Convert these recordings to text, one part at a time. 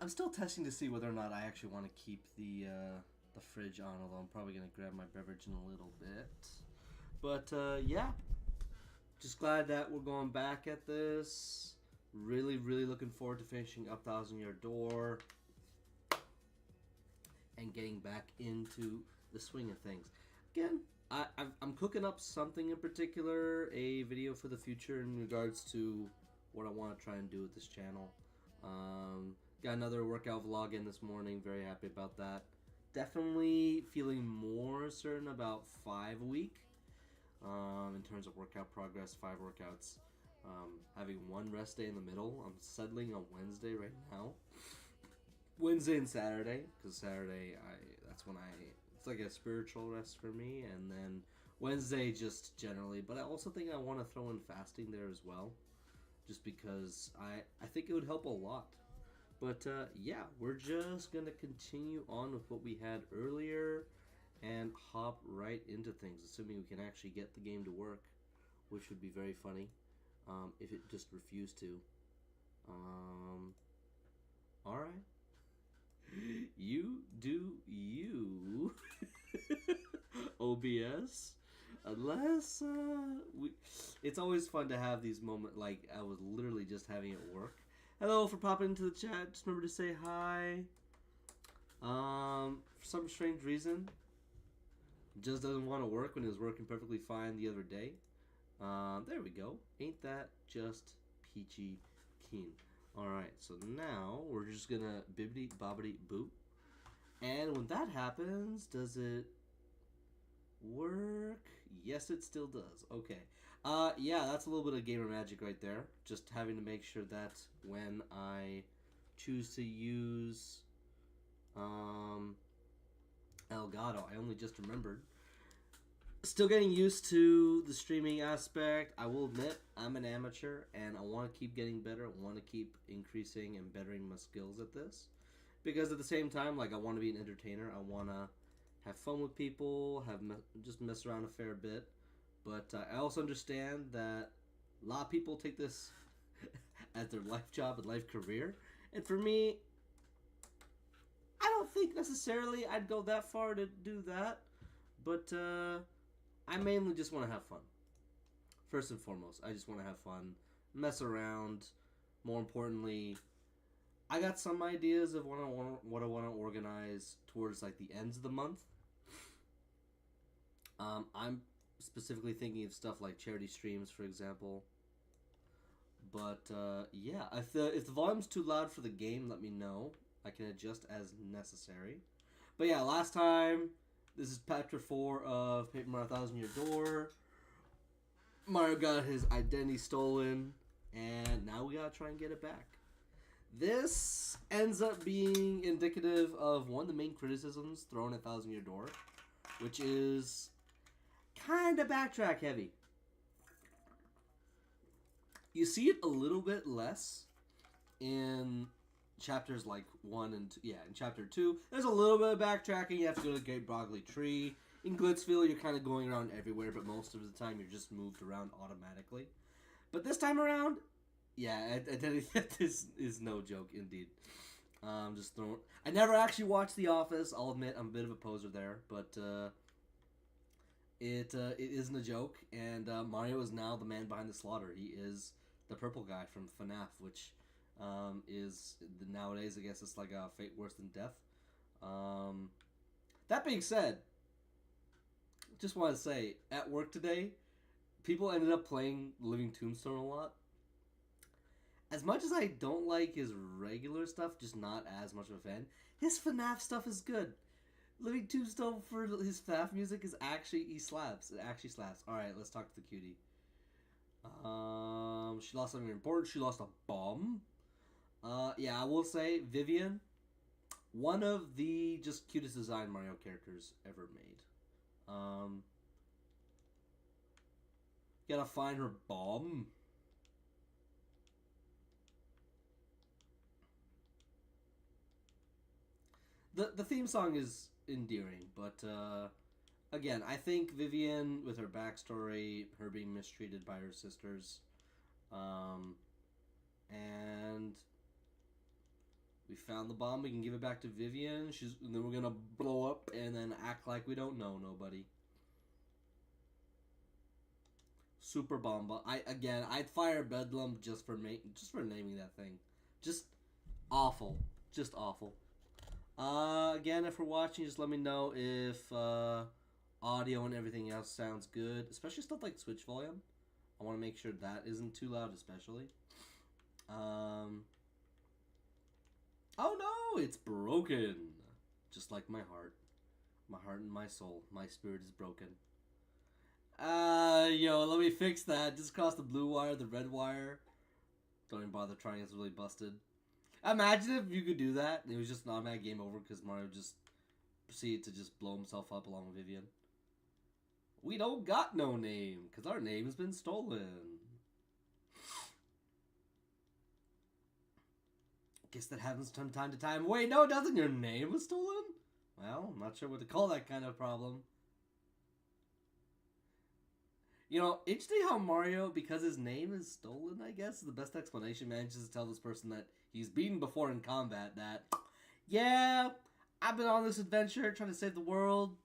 I'm still testing to see whether or not I actually want to keep the fridge on, although I'm probably going to grab my beverage in a little bit. But, yeah. Just glad that we're going back at this. Really, really looking forward to finishing up Thousand Year Door. And getting back into the swing of things. Again, I'm cooking up something in particular, a video for the future in regards to what I want to try and do with this channel. Got another workout vlog in this morning, very happy about that. Definitely feeling more certain about 5 a week in terms of workout progress, 5 workouts. Having one rest day in the middle. I'm settling on Wednesday right now. Wednesday and Saturday, because Saturday that's when it's like a spiritual rest for me, and then Wednesday just generally. But I also think I want to throw in fasting there as well, just because I think it would help a lot. But yeah, we're just gonna continue on with what we had earlier and hop right into things, assuming we can actually get the game to work, which would be very funny if it just refused to. All right. You do you. OBS. Unless it's always fun to have these moments. Like I was literally just having it work. Hello for popping into the chat. Just remember to say hi. For some strange reason, it just doesn't want to work when it was working perfectly fine the other day. There we go. Ain't that just peachy keen? Alright, so now we're just gonna bibbity bobbity boop. And when that happens, does it work? Yes, it still does. Okay. Yeah, that's a little bit of gamer magic right there. Just having to make sure that when I choose to use Elgato, I only just remembered. Still getting used to the streaming aspect. I will admit, I'm an amateur, and I want to keep getting better. I want to keep increasing and bettering my skills at this. Because at the same time, like, I want to be an entertainer. I want to have fun with people, just mess around a fair bit. But I also understand that a lot of people take this as their life job and life career. And for me, I don't think necessarily I'd go that far to do that. But, I mainly just want to have fun. First and foremost, I just want to have fun, mess around. More importantly, I got some ideas of what I want to organize towards like the ends of the month. I'm specifically thinking of stuff like charity streams, for example. But yeah, if the volume's too loud for the game, let me know. I can adjust as necessary. But yeah, last time. This is Chapter 4 of Paper Mario Thousand Year Door. Mario got his identity stolen, and now we gotta try and get it back. This ends up being indicative of one of the main criticisms thrown at Thousand Year Door, which is kind of backtrack heavy. You see it a little bit less in chapters like 1 and 2. Yeah, in chapter 2, there's a little bit of backtracking. You have to go to the Great Brogley Tree. In Glitzville, you're kind of going around everywhere, but most of the time you're just moved around automatically. But this time around, yeah, identity theft is no joke indeed. Just throwing. I never actually watched The Office. I'll admit I'm a bit of a poser there, but it isn't a joke. And Mario is now the man behind the slaughter. He is the purple guy from FNAF, which is nowadays, I guess it's like a fate worse than death. That being said, just want to say, at work today, people ended up playing Living Tombstone a lot. As much as I don't like his regular stuff, just not as much of a fan, his FNAF stuff is good. Living Tombstone for his FNAF music is actually, he slaps. It actually slaps. Alright, let's talk to the cutie. She lost something important. She lost a bomb. Yeah, I will say, Vivian, one of the just cutest designed Mario characters ever made. Gotta find her bomb. The theme song is endearing, but again, I think Vivian, with her backstory, her being mistreated by her sisters, and We found the bomb. We can give it back to Vivian. And then we're gonna blow up and then act like we don't know nobody. Super bomb. I'd fire Bedlam just for naming that thing. Just awful. Just awful. Again, if we're watching, just let me know if audio and everything else sounds good, especially stuff like switch volume. I want to make sure that isn't too loud, especially. Oh no, it's broken. Just like my heart. My heart and my soul. My spirit is broken. Yo, let me fix that. Just cross the blue wire, the red wire. Don't even bother trying, it's really busted. Imagine if you could do that. It was just an automatic game over because Mario just proceeded to just blow himself up along with Vivian. We don't got no name because our name's been stolen. Guess that happens from time to time. Wait, no, doesn't your name was stolen? Well, I'm not sure what to call that kind of problem. You know, interesting how Mario, because his name is stolen, I guess, is the best explanation, manages to tell this person that he's beaten before in combat that, yeah, I've been on this adventure trying to save the world.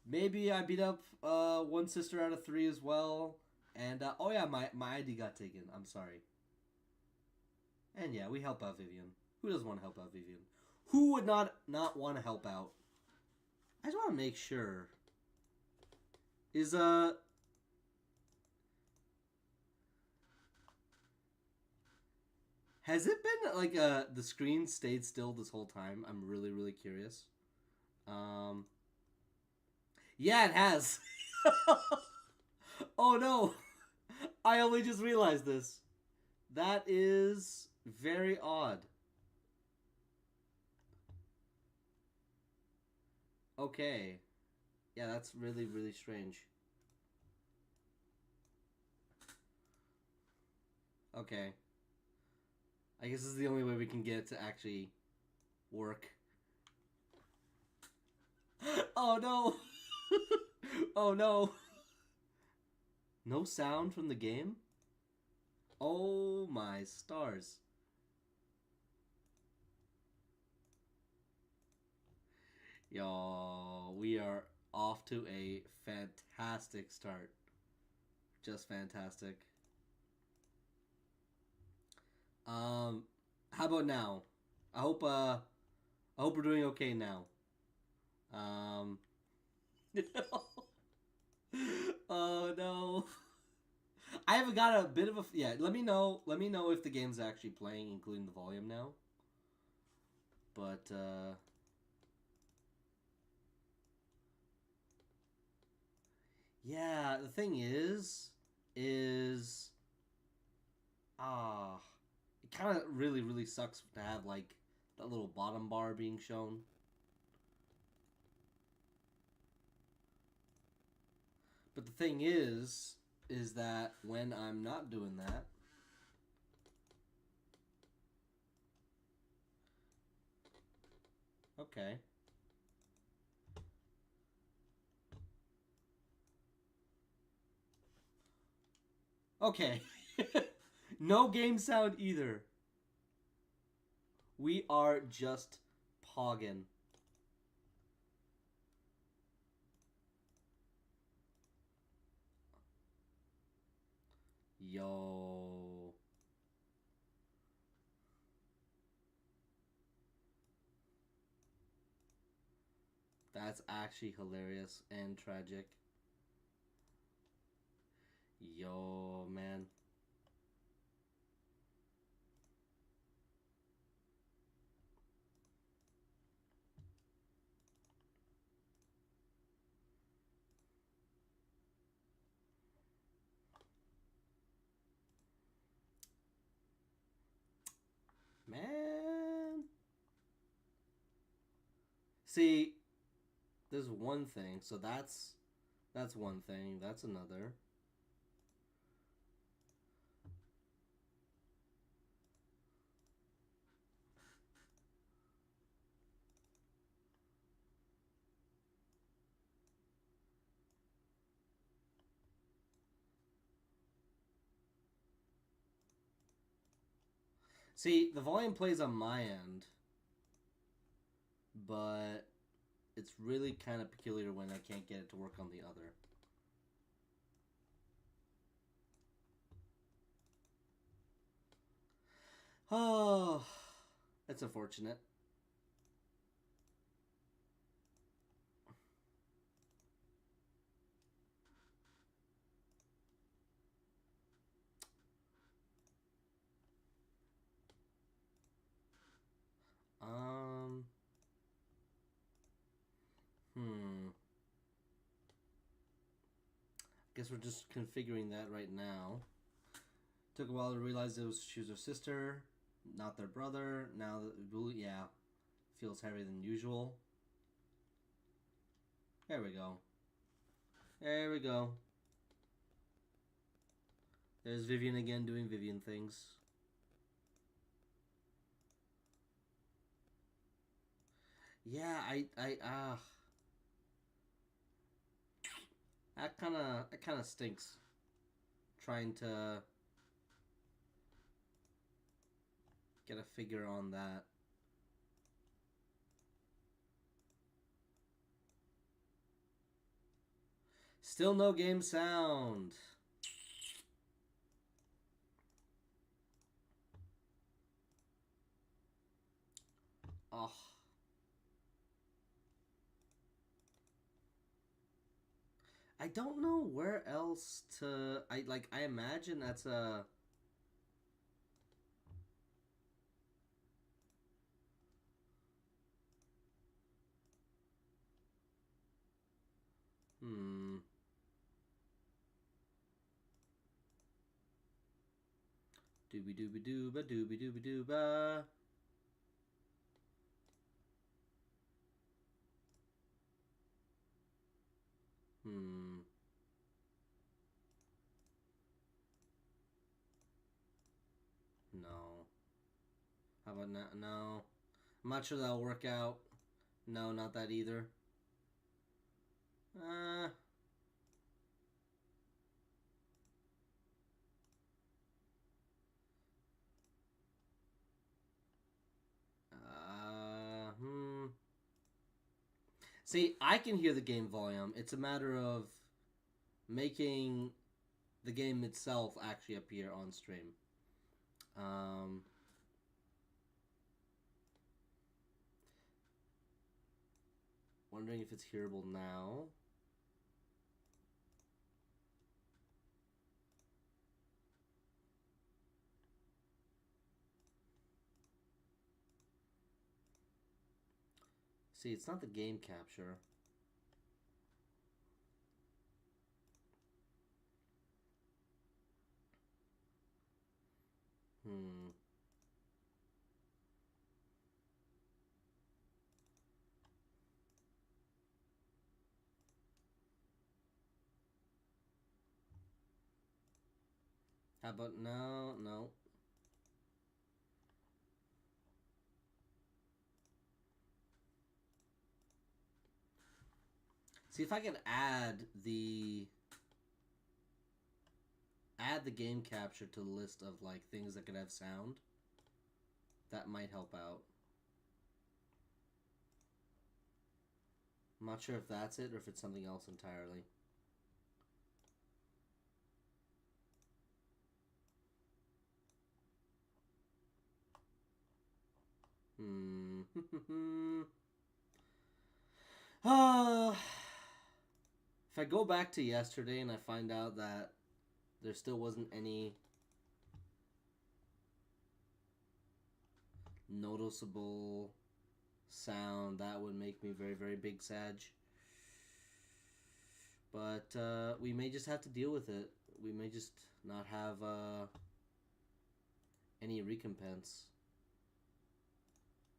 Maybe I beat up one sister out of 3 as well. And, oh yeah, my ID got taken. I'm sorry. And yeah, we help out Vivian. Who doesn't want to help out Vivian? Who would not want to help out? I just want to make sure. Is, has it been, like, the screen stayed still this whole time? I'm really, really curious. Yeah, it has. Oh, no. I only just realized this. That is very odd. Okay. Yeah, that's really, really strange. Okay. I guess this is the only way we can get it to actually work. Oh no! Oh no! No sound from the game? Oh my stars. Yo, we are off to a fantastic start. Just fantastic. How about now? I hope we're doing okay now. Oh no. I haven't got a bit of a yeah. Let me know if the game's actually playing, including the volume now. But yeah, the thing is it kind of really sucks to have like that little bottom bar being shown. But the thing is that when I'm not doing that, okay. Okay. No game sound either. We are just poggin'. Yo. That's actually hilarious and tragic. Yo, man. Man. See, there's one thing. So that's one thing. That's another. See, the volume plays on my end. but it's really kind of peculiar when I can't get it to work on the other. Oh, that's unfortunate. Um, Guess we're just configuring that right now. Took a while to realize she was her sister, not their brother. Now, yeah, feels heavier than usual. There we go. There we go. There's Vivian again doing Vivian things. Yeah, that kind of stinks. Trying to get a figure on that. Still no game sound. Oh. I don't know where else to... I imagine that's a... Doobie doobie dooba doobie doobie dooba. No. How about no? No. I'm not sure that'll work out. No, not that either. Uh. See, I can hear the game volume. It's a matter of making the game itself actually appear on stream. Wondering if it's hearable now. See, it's not the game capture. How about no, no. See if I can add the game capture to the list of like things that could have sound. That might help out. I'm not sure if that's it or if it's something else entirely. If I go back to yesterday and I find out that there still wasn't any noticeable sound, that would make me very, very big sad. But we may just have to deal with it. We may just not have any recompense.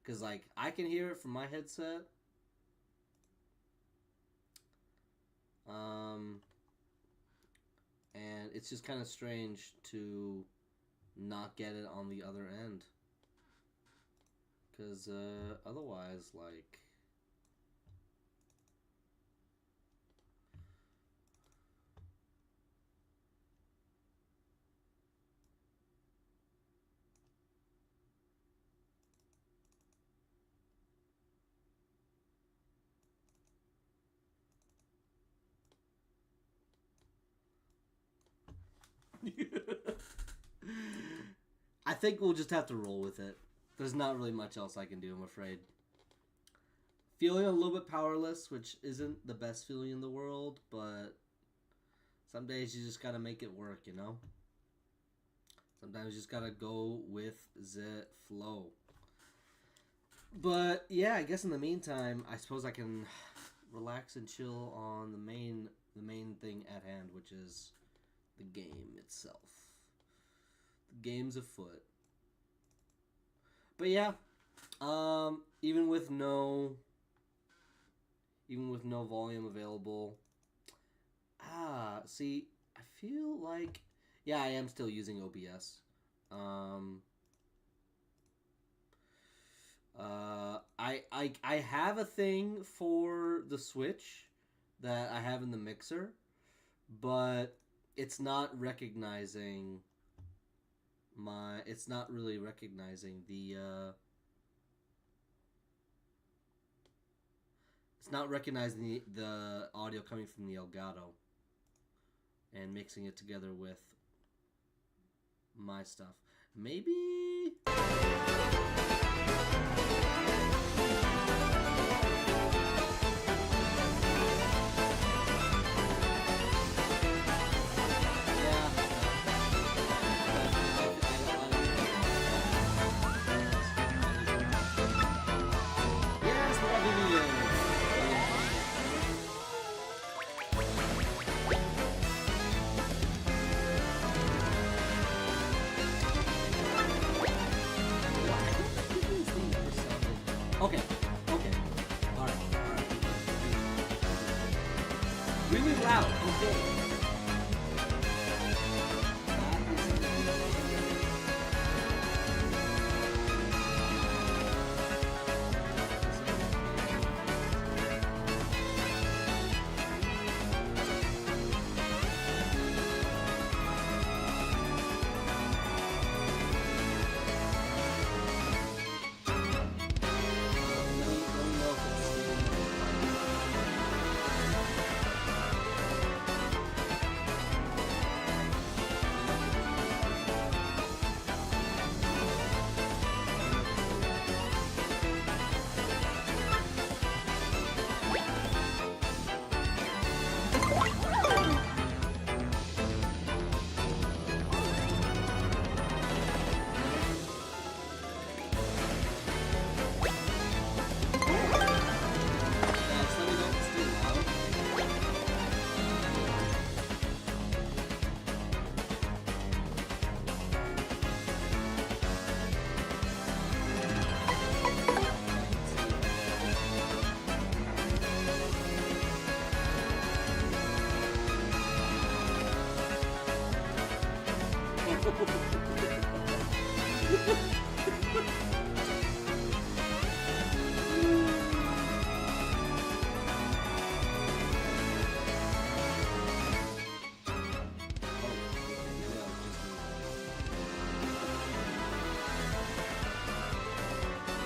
Because, like, I can hear it from my headset. And it's just kind of strange to not get it on the other end. Because otherwise, like... I think we'll just have to roll with it. There's not really much else I can do, I'm afraid. Feeling a little bit powerless, which isn't the best feeling in the world, but some days you just gotta make it work, you know? Sometimes you just gotta go with the flow. But yeah, I guess in the meantime, I suppose I can relax and chill on the main thing at hand, which is the game itself. The game's afoot. But yeah, even with no volume available. See, I feel like, yeah, I am still using OBS. I have a thing for the Switch that I have in the mixer, but it's not recognizing it's not really recognizing the it's not recognizing the audio coming from the Elgato and mixing it together with my stuff. Maybe. Okay. Alright. Really loud. Okay.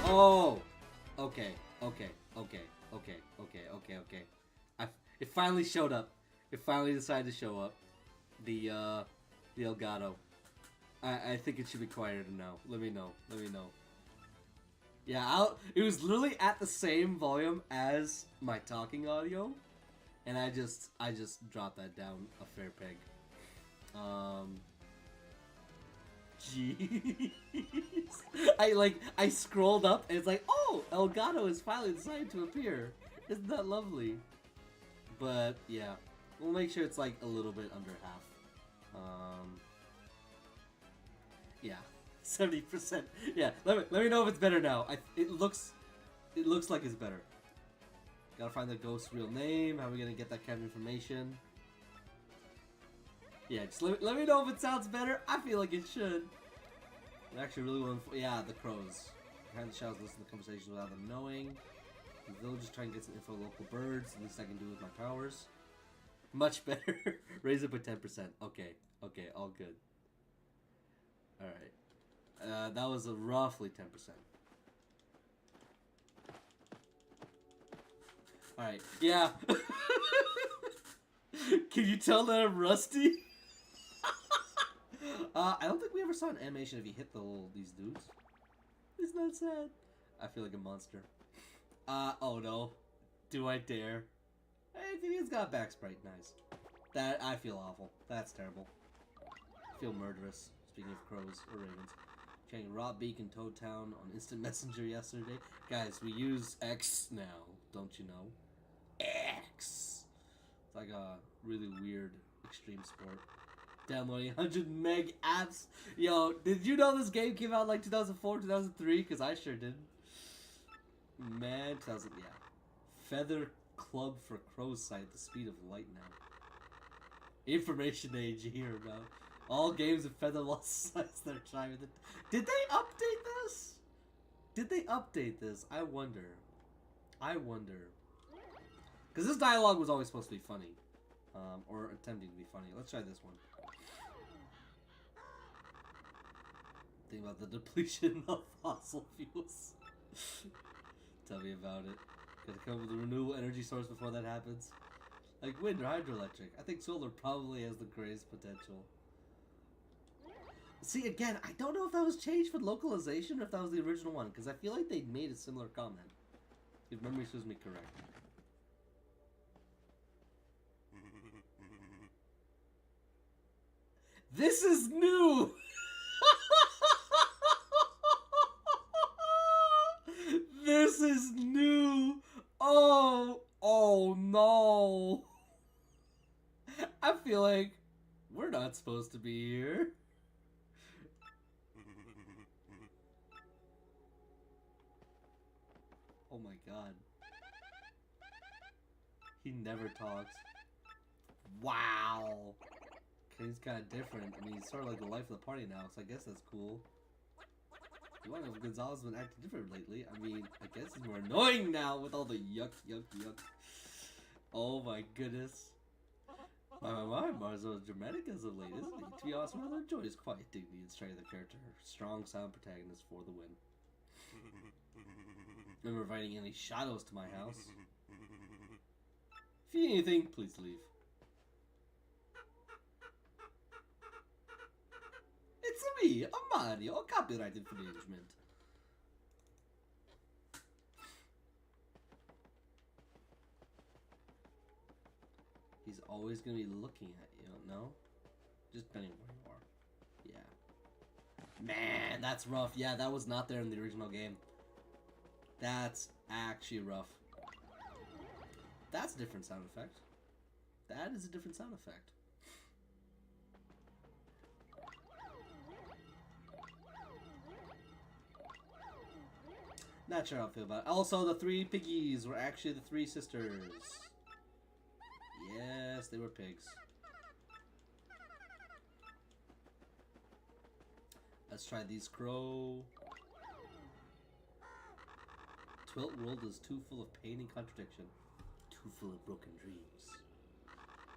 Oh, okay. It finally showed up. It finally decided to show up. The Elgato. I think it should be quieter now. Let me know. Yeah, it was literally at the same volume as my talking audio, and I just dropped that down a fair peg. Jeez. I scrolled up and it's like, oh, Elgato has finally decided to appear. Isn't that lovely? But yeah, we'll make sure it's like a little bit under half. Yeah, 70%. Yeah, let me know if it's better now. It looks like it's better. Gotta find the ghost's real name. How are we gonna get that kind of information? Yeah, just let me know if it sounds better. I feel like it should. I actually really want to... Yeah, the crows. Behind the shadows, listen to conversations without them knowing. The villagers try and get some info of local birds. The least I can do with my powers. Much better. Raise it by 10%. Okay, all good. Alright. That was roughly 10%. Alright, yeah. Can you tell that I'm rusty? I don't think we ever saw an animation if you hit these dudes. It's not sad. I feel like a monster. Oh no. Do I dare? Hey, Vivian's got a back sprite. Nice. That, I feel awful. That's terrible. I feel murderous. Speaking of crows or ravens. Checking Rob Beak and Toad Town on Instant Messenger yesterday. Guys, we use X now. Don't you know? X! It's like a really weird extreme sport. Downloading 100 meg apps. Yo, did you know this game came out like 2004, 2003? Because I sure did. Man, 2000, yeah. Feather Club for Crow's Sight, the speed of light now. Information age here, now. All games of feather lost sights that are trying with it. Did they update this? Did they update this? I wonder. I wonder. Because this dialogue was always supposed to be funny. Or attempting to be funny. Let's try this one. Think about the depletion of fossil fuels. Tell me about it. Gotta come up with a renewable energy source before that happens. Like wind or hydroelectric. I think solar probably has the greatest potential. See, again, I don't know if that was changed for localization or if that was the original one, because I feel like they made a similar comment. If memory serves me correct. This is new! This is new! Oh no! I feel like we're not supposed to be here. Oh my god. He never talks. Wow! He's kind of different. I mean, he's sort of like the life of the party now, so I guess that's cool. You wonder if Gonzalez has been acting different lately. I mean, I guess he's more annoying now with all the yuck, yuck, yuck. Oh my goodness. My, Marzo's dramatic as of late, isn't he? To be honest, I enjoy his quiet dignity and strength of character. Strong, silent protagonist for the win. Remember inviting any shadows to my house? If you need anything, please leave. It's me, a Mario, copyright infringement. He's always gonna be looking at you, no? Just depending on where you are. Yeah. Man, that's rough. Yeah, that was not there in the original game. That's actually rough. That's a different sound effect. That is a different sound effect. Not sure how I feel about it. Also, the 3 piggies were actually the 3 sisters. Yes, they were pigs. Let's try these crow. Twilt world is too full of pain and contradiction. Too full of broken dreams.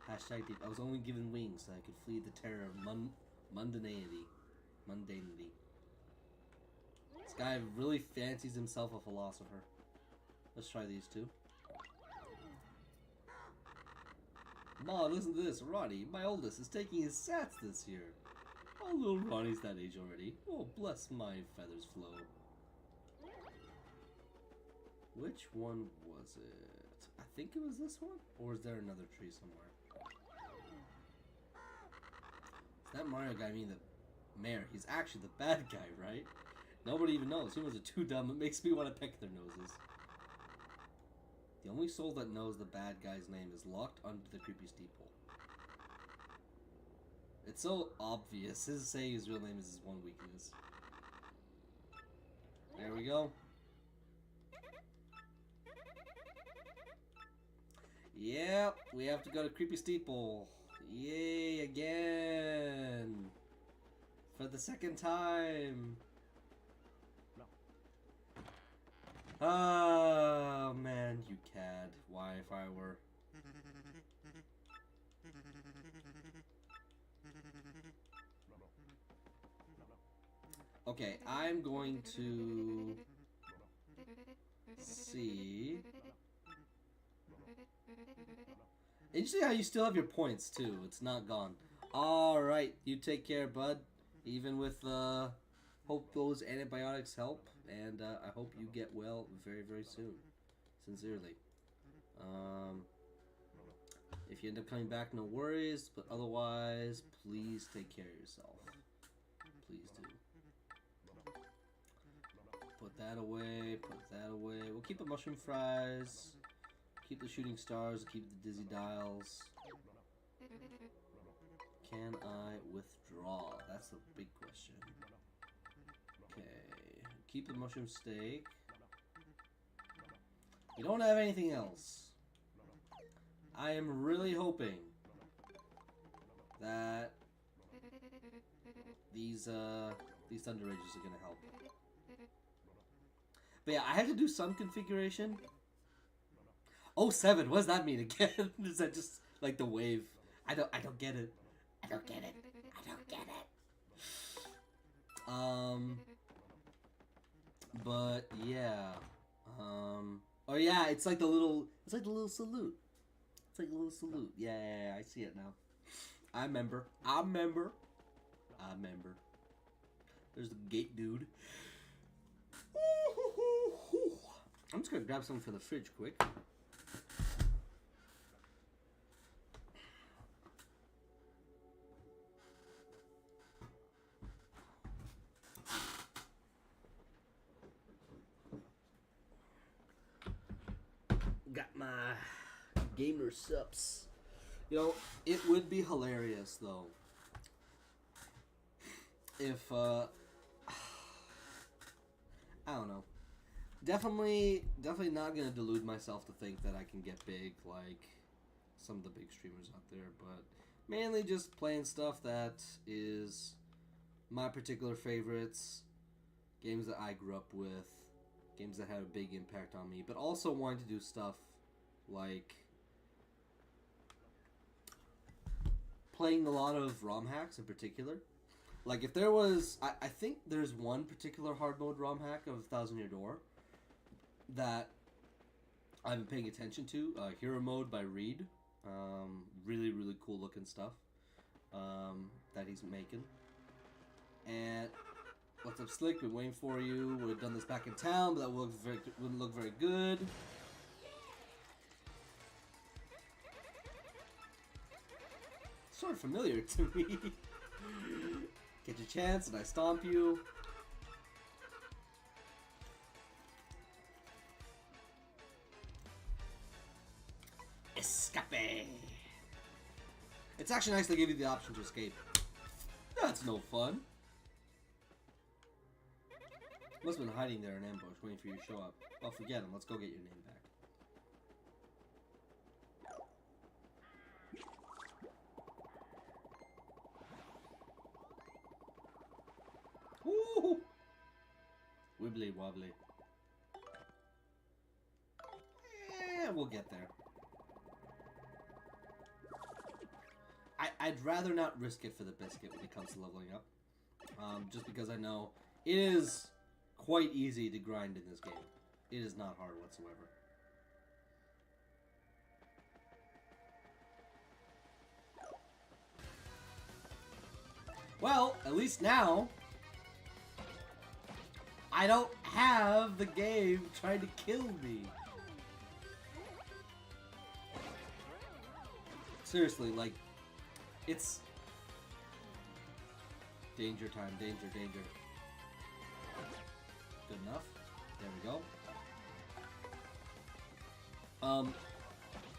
Hashtag deep. I was only given wings so I could flee the terror of mundanity. Mundanity. This guy really fancies himself a philosopher. Let's try these 2. Ma, listen to this. Ronnie, my oldest, is taking his sats this year. Oh, little Ronnie's that age already. Oh, bless my feathers flow. Which one was it? I think it was this one? Or is there another tree somewhere? Is that Mario guy mean the mayor? He's actually the bad guy, right? Nobody even knows. Humans are too dumb. It makes me want to peck their noses. The only soul that knows the bad guy's name is locked under the creepy steeple. It's so obvious. Saying his real name is his one weakness. There we go. Yep, we have to go to creepy steeple. Yay, again. For the 2nd time. Oh man, you cad. Why if I were... Okay, I'm going to... see... Interesting how you still have your points too. It's not gone. Alright, you take care, bud. Even with hope those antibiotics help, and I hope you get well very, very soon. Sincerely. If you end up coming back, no worries, but otherwise, please take care of yourself. Please do. Put that away, put that away. We'll keep the mushroom fries, keep the shooting stars, keep the dizzy dials. Can I withdraw? That's the big question. Okay, keep the mushroom steak. We don't have anything else. I am really hoping that these Thunder Rages are gonna help. But yeah, I had to do some configuration. Oh, 7. What does that mean again? Is that just like the wave? I don't get it. I don't get it. I don't get it. But yeah. Oh yeah, it's like the little salute. It's like a little salute. Yeah, I see it now. I remember. There's the gate dude. I'm just gonna grab something from the fridge quick. Got my gamer sups. You know, it would be hilarious though if I don't know. Definitely not gonna delude myself to think that I can get big like some of the big streamers out there, but mainly just playing stuff that is my particular favorites, games that I grew up with, games that had a big impact on me, but also wanting to do stuff like playing a lot of ROM hacks in particular. Like if there was, I think there's one particular hard mode ROM hack of 1000 Year Door that I've been paying attention to. Hero Mode by Reed. Really, really cool looking stuff that he's making. And what's up, Slick? Been waiting for you. Would have done this back in town, but that wouldn't look very good. Sort of familiar to me. Get your chance and I stomp you. Escape. It's actually nice to give you the option to escape. That's no fun. Must have been hiding there in ambush, waiting for you to show up. Well, forget him. Let's go get your name back. Woo! Wibbly wobbly. We'll get there. I'd rather not risk it for the biscuit when it comes to leveling up. Just because I know it is quite easy to grind in this game. It is not hard whatsoever. Well, at least now I don't have the game trying to kill me. Seriously, like, it's danger time, danger, danger. Good enough. There we go.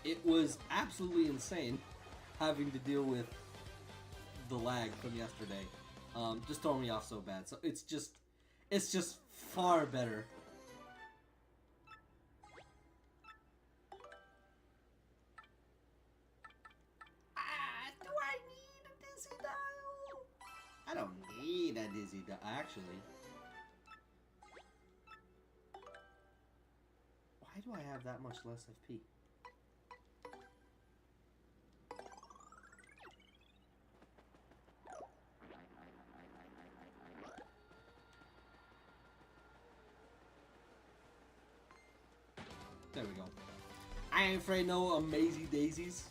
It was absolutely insane having to deal with the lag from yesterday. Just throwing me off so bad. So it's just far better. Do I need a dizzy dial? I don't need a dizzy dial, actually. Why do I have that much less FP? There we go. I ain't afraid no amazing daisies.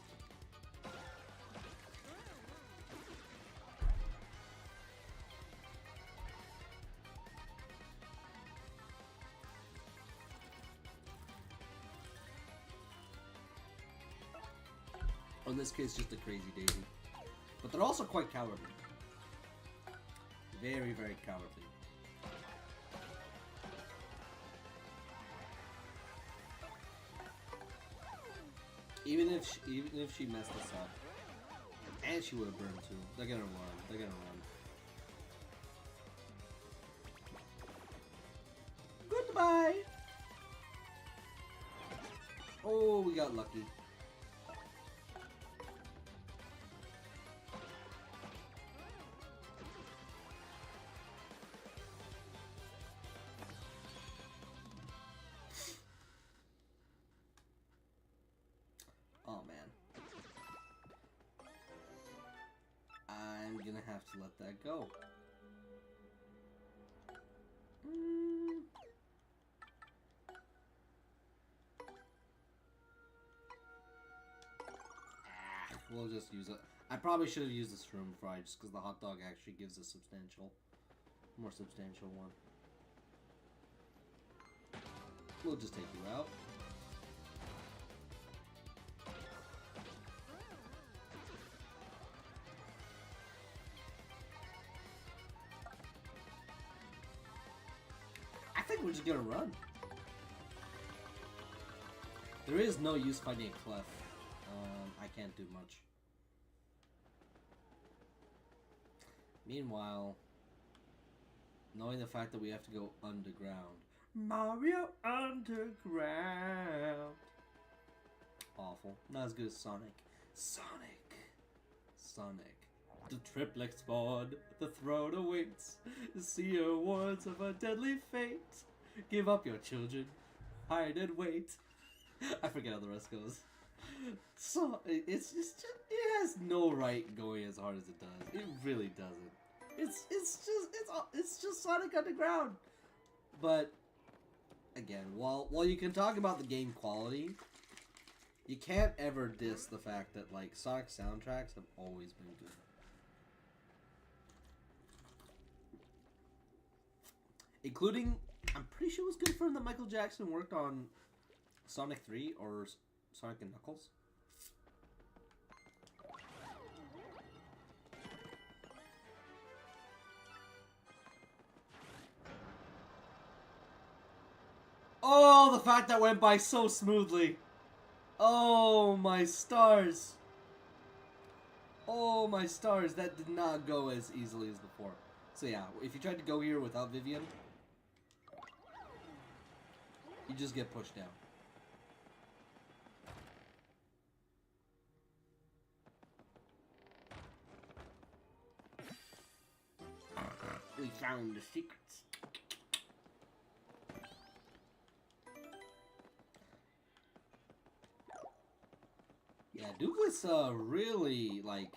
Or in this case, just a crazy Daisy. But they're also quite cowardly. Very, very cowardly. Even if she messed us up, and she would have burned too. They're gonna run. They're gonna run. Goodbye. Oh, we got lucky. Oh man. I'm gonna have to let that go. We'll just use it. I probably should have used this room fry just because the hot dog actually gives a more substantial one. We'll just take you out. I think we're just gonna run. There is no use fighting a clef. I can't do much. Meanwhile, knowing the fact that we have to go underground. Mario Underground. Awful. Not as good as Sonic. Sonic. The triplex board. The throne awaits. See awards of a deadly fate. Give up your children. Hide and wait. I forget how the rest goes. So it's just it has no right going as hard as it does. It really doesn't. It's just Sonic Underground. But again, while you can talk about the game quality, you can't ever diss the fact that like Sonic soundtracks have always been good. Including, I'm pretty sure it was good for the Michael Jackson worked on Sonic 3 or Sonic and Knuckles. Oh, the fact that went by so smoothly. Oh, my stars. Oh, my stars. That did not go as easily as before. So yeah, if you tried to go here without Vivian, you just get pushed down. We found the secrets. Yeah, Douglas really like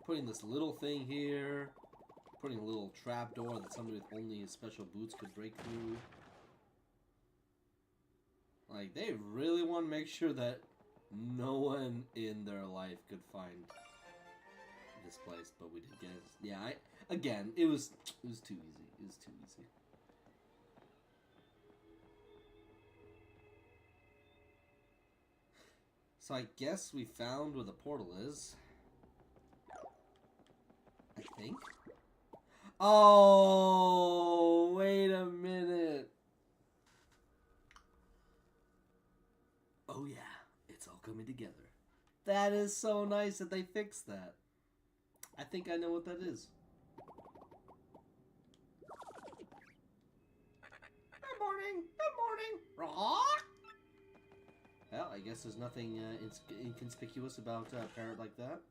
putting this little thing here, putting a little trap door that somebody with only his special boots could break through. Like, they really want to make sure that no one in their life could find this place, but we did get it. Yeah, again, it was too easy. It was too easy. So I guess we found where the portal is. I think. Oh, wait a minute. Oh yeah, it's all coming together. That is so nice that they fixed that. I think I know what that is. Good morning. Good morning. Raw. Well, I guess there's nothing inconspicuous about a parrot like that.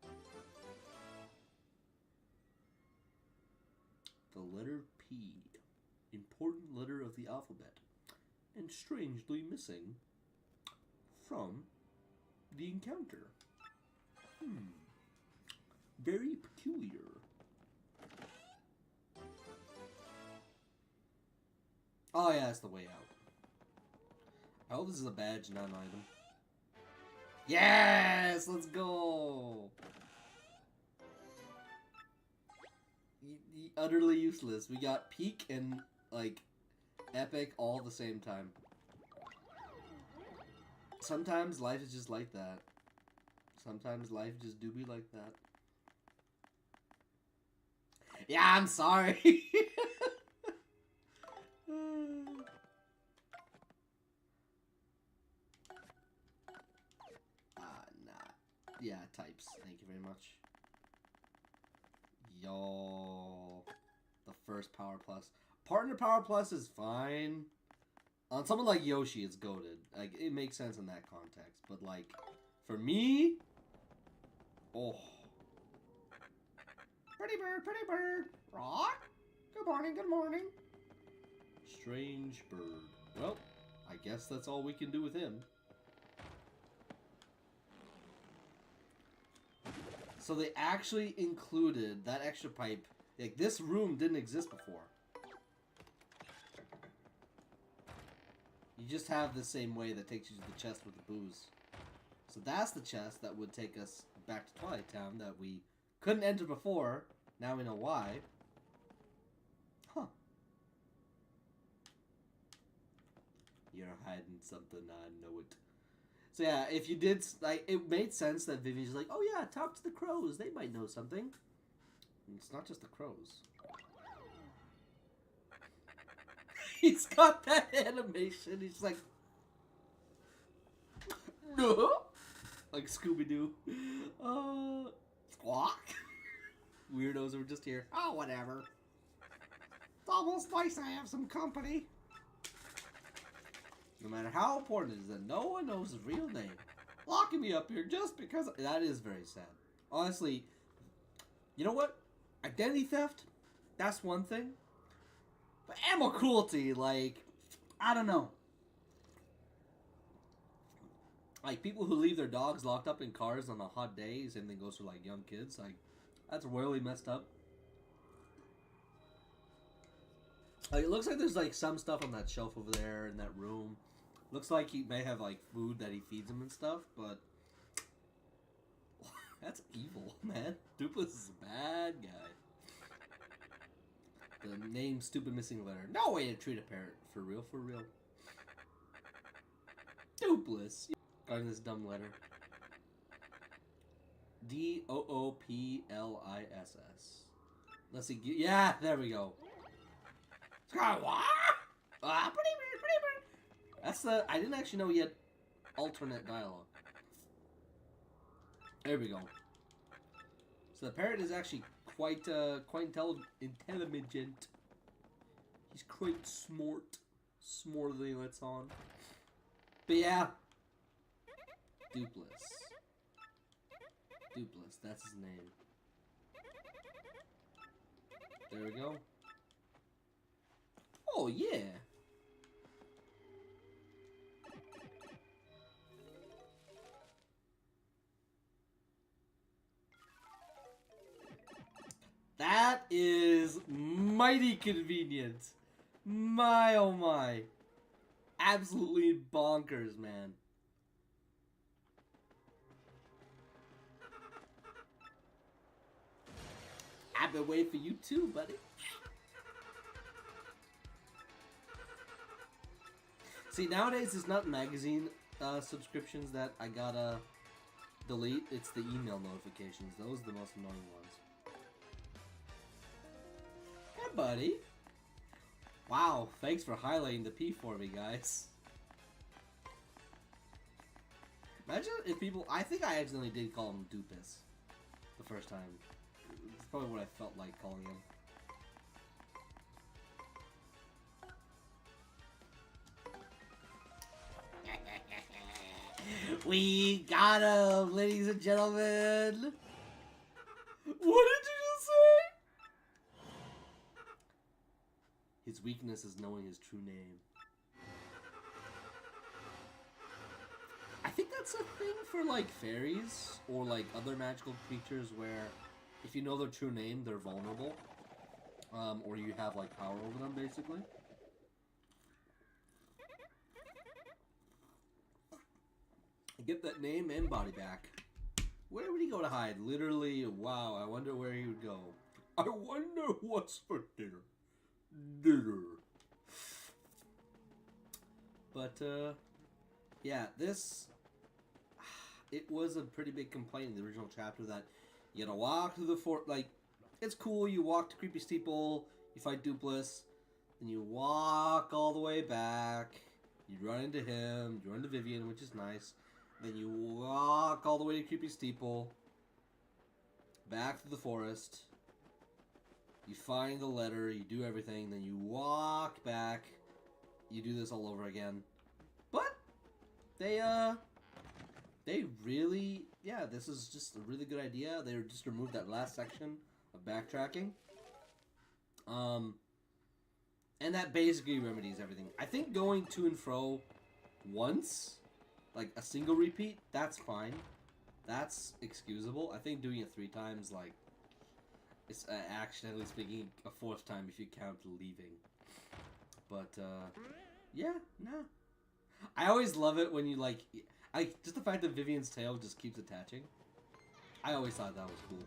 The letter P. Important letter of the alphabet. And strangely missing from the encounter. Very peculiar. Oh yeah, that's the way out. I hope this is a badge, not an item. Yes! Let's go! Utterly useless. We got peak and, like, epic all at the same time. Sometimes life is just like that. Sometimes life just do be like that. Yeah, I'm sorry. Nah. Yeah, types. Thank you very much. Yo. The first Power Plus. Partner Power Plus is fine. On someone like Yoshi, it's goated. Like, it makes sense in that context. But, like, for me... Oh. Pretty bird, pretty bird. Rock? Good morning, good morning. Strange bird. Well, I guess that's all we can do with him. So they actually included that extra pipe. Like, this room didn't exist before. You just have the same way that takes you to the chest with the booze. So that's the chest that would take us back to Twilight Town that we couldn't enter before. Now we know why. Huh. You're hiding something, I know it. So yeah, if you did, like, it made sense that Vivian's like, oh yeah, talk to the crows, they might know something. And it's not just the crows. He's got that animation, he's like... No! Like Scooby-Doo. Squawk? Weirdos are just here. Oh, whatever. It's almost nice I have some company. No matter how important it is that no one knows his real name. Locking me up here just because... That is very sad. Honestly, you know what? Identity theft, that's one thing. But animal cruelty, like, I don't know. Like, people who leave their dogs locked up in cars on a hot day, same thing goes for, like, young kids. Like, that's royally messed up. Like, it looks like there's, like, some stuff on that shelf over there in that room. Looks like he may have, like, food that he feeds him and stuff, but... That's evil, man. Dupless is a bad guy. The name Stupid Missing Letter. No way to treat a parrot. For real, for real. Dupless. Regarding this dumb letter. Dooplis. Let's see. Yeah, there we go. Pretty bird. That's the... I didn't actually know he had alternate dialogue. There we go. So the parrot is actually quite intelligent. He's quite smart. Smarter than he lets on. But yeah. Dupless, that's his name. There we go. Oh, yeah. That is mighty convenient. My, oh my. Absolutely bonkers, man. I've been waiting for you too, buddy. See, nowadays it's not magazine subscriptions that I gotta delete. It's the email notifications. Those are the most annoying ones. Hey, buddy. Wow, thanks for highlighting the P for me, guys. Imagine if people... I think I accidentally did call him Dupus the first time. It's probably what I felt like calling him. We got him, ladies and gentlemen! What did you just say? His weakness is knowing his true name. I think that's a thing for, like, fairies or, like, other magical creatures where if you know their true name, they're vulnerable. Or you have, like, power over them, basically. Get that name and body back. Where would he go to hide? Literally, wow, I wonder where he would go. I wonder what's for dinner. But, yeah, this... it was a pretty big complaint in the original chapter that you gotta walk through the fort. Like, it's cool, you walk to Creepy Steeple, you fight Dupless, then you walk all the way back, you run into him, you run into Vivian, which is nice, then you walk all the way to Creepy Steeple, back to the forest, you find the letter, you do everything, then you walk back, you do this all over again. But they really, yeah, this is just a really good idea. They just removed that last section of backtracking. And that basically remedies everything. I think going to and fro once, like a single repeat, that's fine. That's excusable. I think doing it 3 times, like, it's accidentally speaking a 4th time if you count leaving. But, yeah, no. I always love it when you, like, just the fact that Vivian's tail just keeps attaching. I always thought that was cool.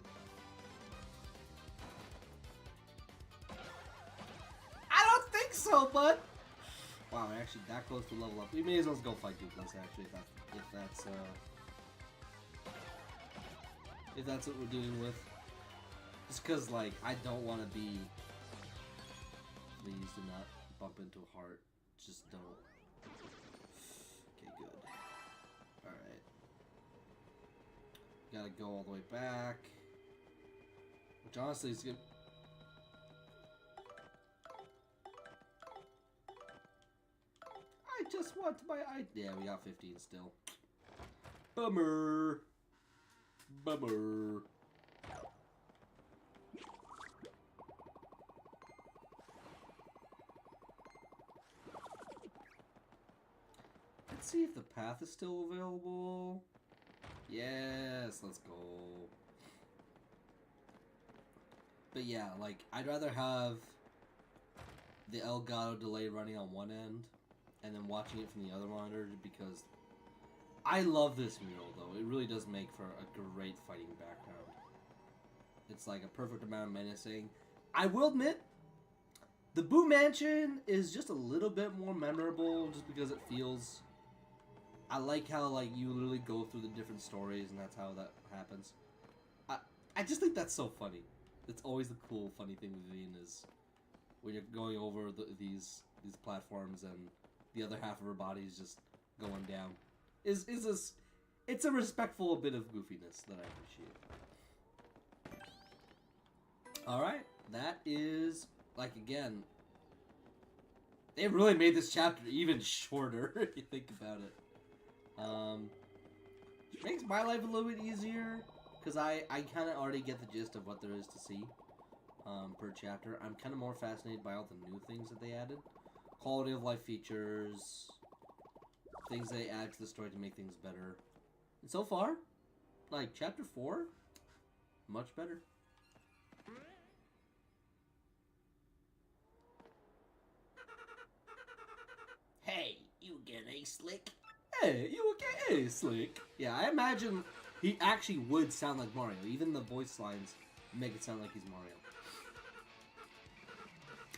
I don't think so, bud! Wow, we're actually that close to level up. We may as well go fight Dupless, actually, if that's what we're dealing with. Just because, like, I don't want to be... Please do not bump into a heart. Just don't. Okay, good. Alright. Gotta go all the way back. Which honestly is good. I just want my... Yeah, we got 15 still. Bummer. Bummer. Let's see if the path is still available. Yes, let's go. But yeah, like, I'd rather have the Elgato delay running on one end and then watching it from the other monitor, because I love this mural, though. It really does make for a great fighting background. It's like a perfect amount of menacing. I will admit, the Boo Mansion is just a little bit more memorable just because it feels... I like how, like, you literally go through the different stories and that's how that happens. I just think that's so funny. It's always the cool, funny thing with Vivian is when you're going over these platforms and the other half of her body is just going down. It's a respectful bit of goofiness that I appreciate. Alright, that is, like, again, they really made this chapter even shorter, if you think about it. Makes my life a little bit easier, because I kind of already get the gist of what there is to see per chapter. I'm kind of more fascinated by all the new things that they added. Quality of life features, things they add to the story to make things better. And so far, like, chapter 4, much better. Hey, you get a Slick? Hey, you okay, Slick? Yeah, I imagine he actually would sound like Mario. Even the voice lines make it sound like he's Mario.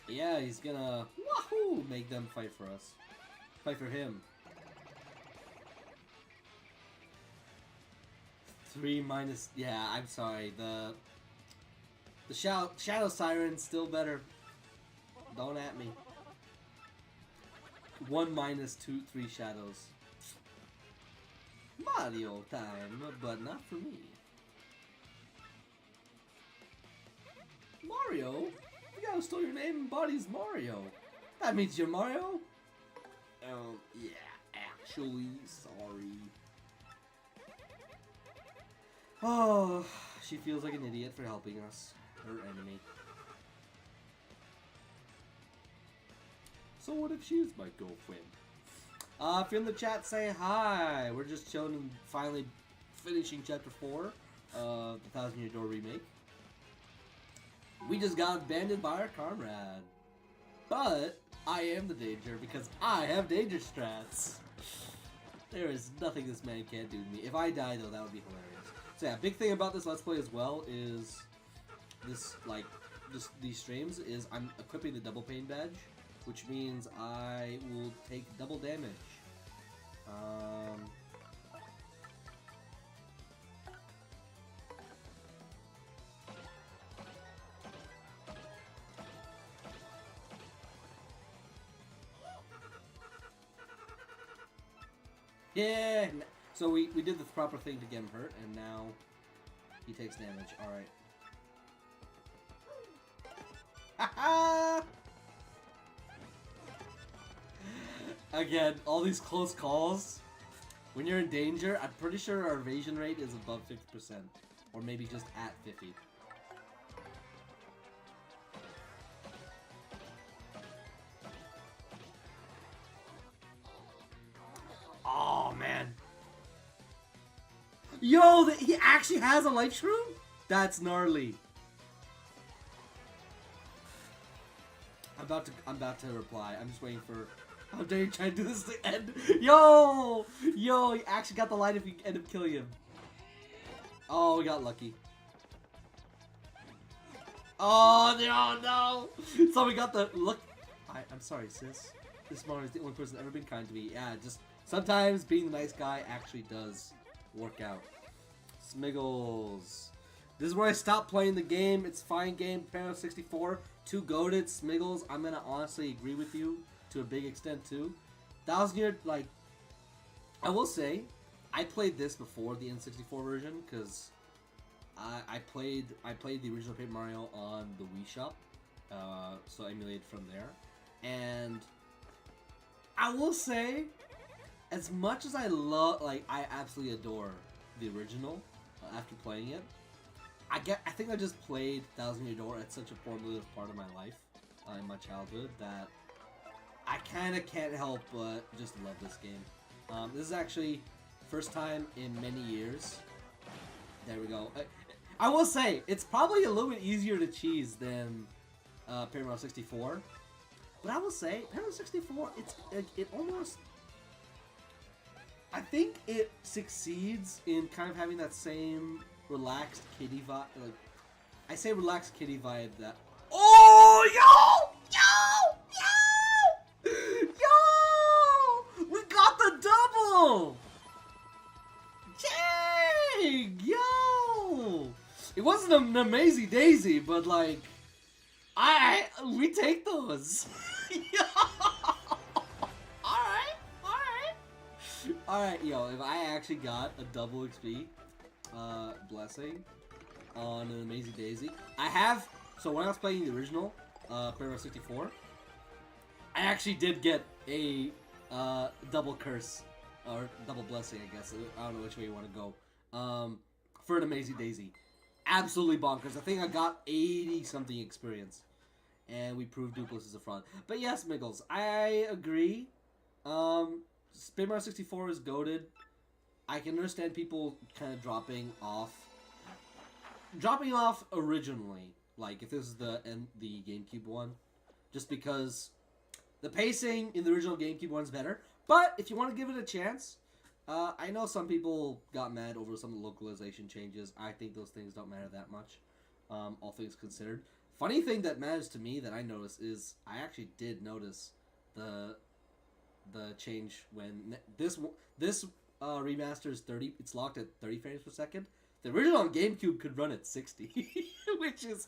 Yeah, he's gonna wahoo make them fight for us. Fight for him. 3 minus... Yeah, I'm sorry. The Shadow Siren's still better. Don't at me. 1 minus 2, 3 shadows. Mario time, but not for me. Mario? You gotta stole your name and body's Mario. That means you're Mario? Yeah, actually, sorry. Oh, she feels like an idiot for helping us, her enemy. So what if she's my girlfriend? If you're in the chat, say hi. We're just chilling and finally finishing chapter 4 of the 1,000 Year Door remake. We just got abandoned by our comrade. But I am the danger because I have danger strats. There is nothing this man can't do to me. If I die, though, that would be hilarious. So yeah, big thing about this Let's Play as well is this, like, these streams is I'm equipping the double pain badge, which means I will take double damage. Yeah. So we did the proper thing to get him hurt, and now he takes damage. All right. Ha Again, all these close calls. When you're in danger, I'm pretty sure our evasion rate is above 50%, or maybe just at 50. Oh man. Yo, he actually has a life shroom? That's gnarly. I'm about to reply. I'm just waiting for. How dare you try to do this to end? Yo, he actually got the light if we end up killing him. Oh, we got lucky. Oh no! So we got the look. I'm sorry, sis. This Mario is the only person ever been kind to me. Yeah, just sometimes being the nice guy actually does work out. Smiggles. This is where I stopped playing the game. It's a fine game. Pair 64. Too goated. Smiggles. I'm gonna honestly agree with you to a big extent too. 1000-year, like, I will say, I played this before the N64 version because I played the original Paper Mario on the Wii Shop, so I emulated from there. And I will say, as much as I love, like, I absolutely adore the original after playing it, I think I just played 1000-Year Door at such a formative part of my life in my childhood that I kind of can't help but just love this game. This is actually first time in many years. There we go. I will say, it's probably a little bit easier to cheese than Paper Mario 64. But I will say, Paper Mario 64, it almost... I think it succeeds in kind of having that same relaxed kiddie vibe. Like, I say relaxed kiddie vibe that... Oh, yo! We got the double! Dang! Yo! It wasn't an amazing daisy, but like... we take those! Alright, yo, if I actually got a double XP blessing on an Amazing Daisy, so when I was playing the original Paper Mario 64, I actually did get a double curse, or double blessing, I guess. I don't know which way you want to go, for an Amazing Daisy. Absolutely bonkers. I think I got 80-something experience, and we proved Dupless is a fraud. But yes, Miggles, I agree. Paper Mario 64 is goated. I can understand people kind of dropping off originally, like if this is the GameCube one, just because the pacing in the original GameCube one's better. But if you want to give it a chance, I know some people got mad over some of the localization changes. I think those things don't matter that much, all things considered. Funny thing that matters to me that I noticed is I actually did notice the change when this remaster is 30. It's locked at 30 frames per second. The original on GameCube could run at 60, which is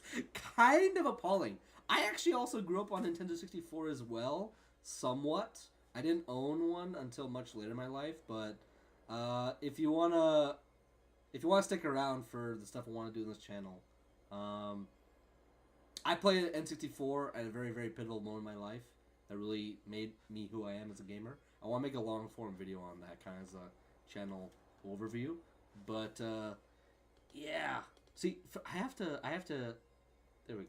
kind of appalling. I actually also grew up on Nintendo 64 as well, somewhat. I didn't own one until much later in my life, but if you wanna stick around for the stuff I want to do in this channel, I played N64 at a very, very pivotal moment in my life that really made me who I am as a gamer. I want to make a long form video on that kind of as a channel overview, but yeah. See, I have to. There we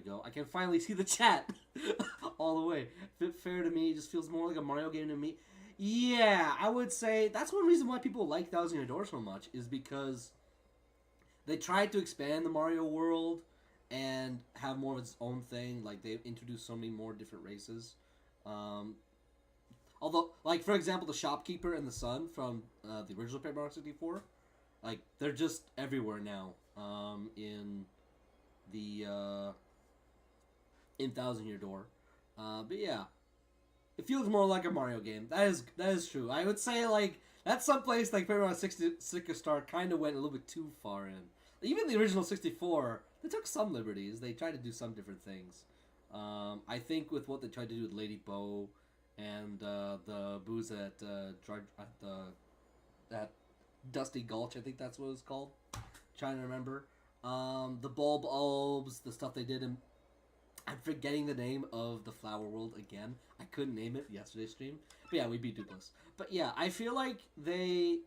go. I can finally see the chat all the way. Fair to me, it just feels more like a Mario game to me. Yeah, I would say that's one reason why people like 1000 Year Door so much is because they tried to expand the Mario world and have more of its own thing. Like, they've introduced so many more different races. Although, like, for example, the shopkeeper and the son from the original Paper Mario 64, like, they're just everywhere now in the in 1000 Year Door. But yeah, it feels more like a Mario game. That is true. I would say, like, that's someplace like Paper Mario 64 Star kind of went a little bit too far in. Even the original 64, they took some liberties. They tried to do some different things. I think with what they tried to do with Lady Bow and the booze at that Dusty Gulch, I think that's what it was called. Trying to remember. The bulbs, the stuff they did in. I'm forgetting the name of the Flower World again. I couldn't name it yesterday's stream. But yeah, we beat Dupless. But yeah, I feel like they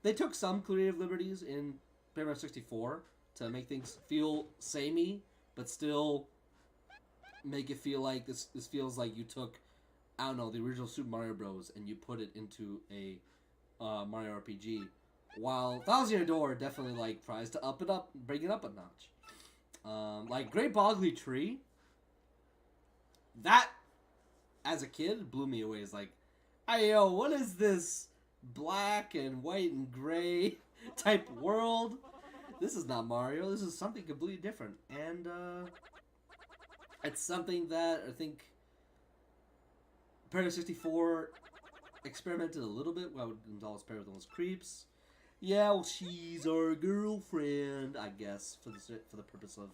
took some creative liberties in Paper Mario 64 to make things feel samey, but still make it feel like this feels like you took, I don't know, the original Super Mario Bros. And you put it into a Mario RPG. While Thousand Year Door definitely like tries to up it up, bring it up a notch. Like Great Boggly Tree, that as a kid blew me away. It's like, hey yo, what is this black and white and gray type world? This is not Mario. This is something completely different, and it's something that I think Mario 64 experimented a little bit. Well, Gonzalez paired with those creeps. Yeah, well, she's our girlfriend, I guess, for the purpose of